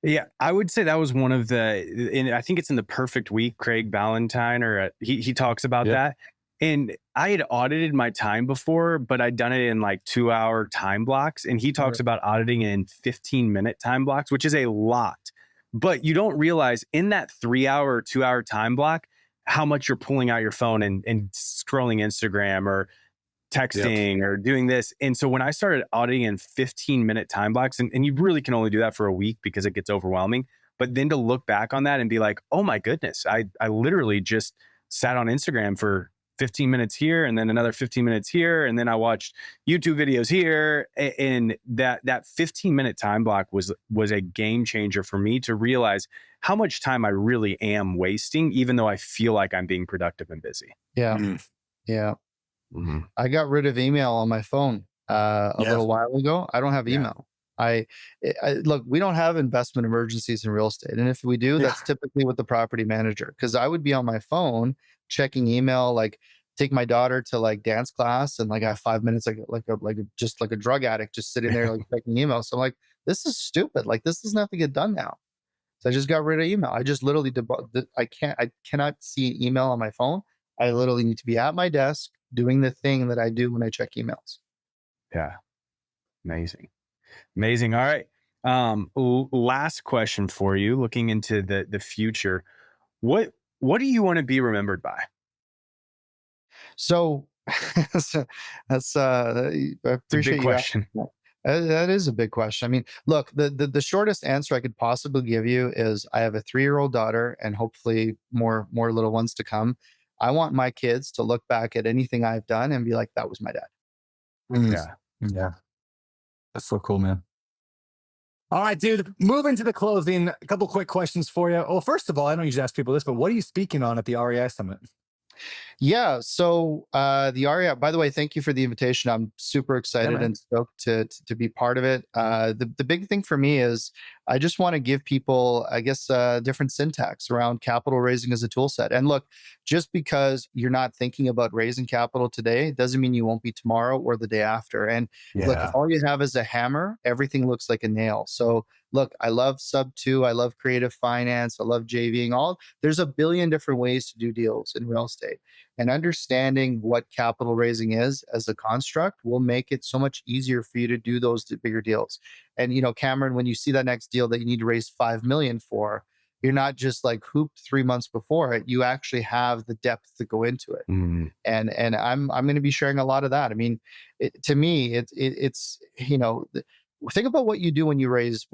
Yeah, I would say that was one of I think it's in The Perfect Week, Craig Ballantyne, or he talks about that. And I had audited my time before, but I'd done it in like 2-hour time blocks. And he talks about auditing in 15-minute time blocks, which is a lot. But you don't realize in that 3-hour or 2-hour time block, how much you're pulling out your phone and scrolling Instagram or texting or doing this. And so when I started auditing in 15-minute time blocks, and you really can only do that for a week because it gets overwhelming, but then to look back on that and be like, oh my goodness, I literally just sat on Instagram for 15 minutes here and then another 15 minutes here. And then I watched YouTube videos here. And that 15-minute time block was a game changer for me to realize how much time I really am wasting, even though I feel like I'm being productive and busy. Yeah. Yeah. I got rid of email on my phone a little while ago. I don't have email. Look, we don't have investment emergencies in real estate. And if we do, that's typically with the property manager. Because I would be on my phone checking email, like take my daughter to like dance class and like I have 5 minutes, like a drug addict just sitting there like checking email. So I'm like, this is stupid. Like this doesn't have to get done now. So I just got rid of email. I just literally I cannot see an email on my phone. I literally need to be at my desk doing the thing that I do when I check emails. Yeah. Amazing. All right. Last question for you, looking into the future. What do you want to be remembered by? So that's I appreciate you asking that. That is a big question. I mean, look, the shortest answer I could possibly give you is I have a 3-year-old daughter and hopefully more little ones to come. I want my kids to look back at anything I've done and be like, that was my dad. Yeah. That's so cool, man. All right, dude, moving to the closing, a couple quick questions for you. Well, first of all, I don't usually ask people this, but what are you speaking on at the REI Summit? Yeah. So the REI, by the way, thank you for the invitation. I'm super excited and stoked to be part of it. The big thing for me is I just want to give people, I guess, different syntax around capital raising as a tool set. And look, just because you're not thinking about raising capital today doesn't mean you won't be tomorrow or the day after. And look, if all you have is a hammer, everything looks like a nail. So look, I love sub 2, I love creative finance, I love JVing. There's a billion different ways to do deals in real estate. And understanding what capital raising is as a construct will make it so much easier for you to do those bigger deals. And, Cameron, when you see that next deal that you need to raise 5 million for, you're not just like hooped 3 months before it. You actually have the depth to go into it. And I'm going to be sharing a lot of that. I mean, to me, it's think about what you do when you raise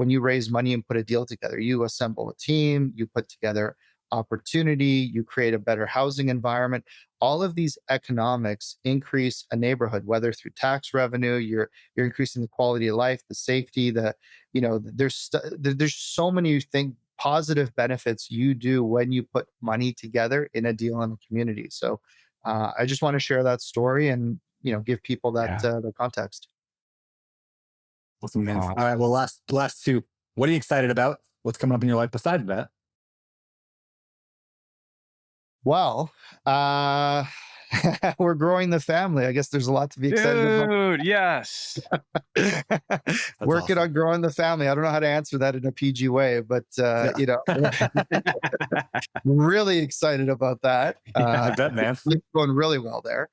money and put a deal together. You assemble a team, you put together opportunity, you create a better housing environment. All of these economics increase a neighborhood, whether through tax revenue, you're increasing the quality of life, the safety, there's so many positive benefits you do when you put money together in a deal in a community. So I just want to share that story and give people that the context. Awesome, man. All right. Well, last two. What are you excited about? What's coming up in your life besides that? Well, we're growing the family. I guess there's a lot to be excited about. Dude, yes. Working on growing the family. I don't know how to answer that in a PG way, but really excited about that. I bet, man. It's going really well there.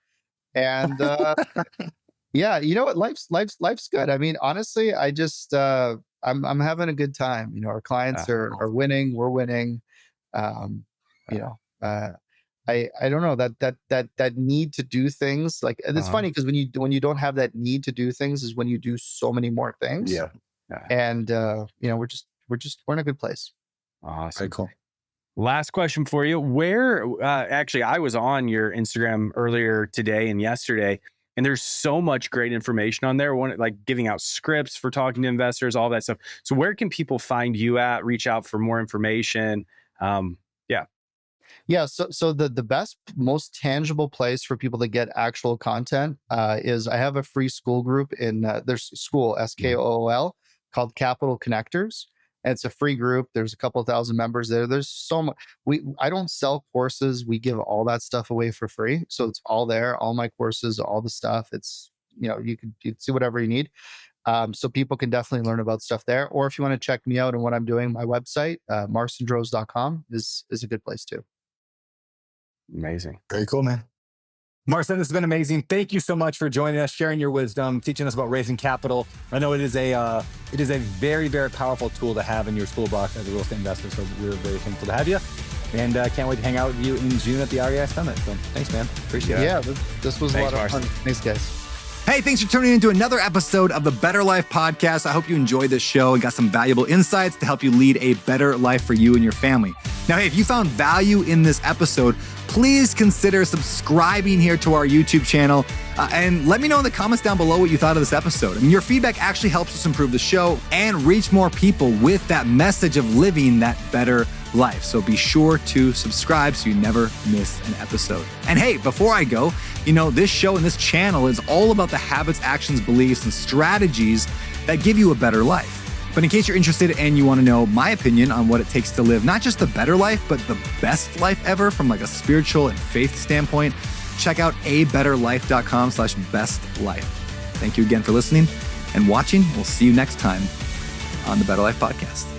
And yeah, you know what? Life's good. I mean, honestly, I just I'm having a good time. Our clients are winning, we're winning. I don't know that need to do things like, and it's funny because when you don't have that need to do things is when you do so many more things. And we're in a good place. Awesome. Very cool. Last question for you. Where actually I was on your Instagram earlier today and yesterday, and there's so much great information on there. One, like giving out scripts for talking to investors, all that stuff. So where can people find you at? Reach out for more information. Yeah. So the best, most tangible place for people to get actual content is I have a free school group in there's school SKOOL called Capital Connectors. And it's a free group. There's a couple thousand members there. There's so much. I don't sell courses. We give all that stuff away for free. So it's all there. All my courses, all the stuff. It's you can see whatever you need. So people can definitely learn about stuff there. Or if you want to check me out and what I'm doing, my website, marcindrozdz.com is a good place too. Amazing. Very cool, man. Marcin, this has been amazing. Thank you so much for joining us, sharing your wisdom, teaching us about raising capital. I know it is a very, very powerful tool to have in your toolbox as a real estate investor. So we're very thankful to have you, and can't wait to hang out with you in June at the REI Summit. So thanks, man. Appreciate it. Yeah, this was a lot of fun. Thanks, guys. Hey, thanks for tuning into another episode of the Better Life Podcast. I hope you enjoyed this show and got some valuable insights to help you lead a better life for you and your family. Now, hey, if you found value in this episode, please consider subscribing here to our YouTube channel and let me know in the comments down below what you thought of this episode. I mean, your feedback actually helps us improve the show and reach more people with that message of living that better life. So be sure to subscribe so you never miss an episode. And hey, before I go, this show and this channel is all about the habits, actions, beliefs, and strategies that give you a better life. But in case you're interested and you want to know my opinion on what it takes to live not just the better life, but the best life ever from like a spiritual and faith standpoint, check out abetterlife.com/bestlife. Thank you again for listening and watching. We'll see you next time on the Better Life Podcast.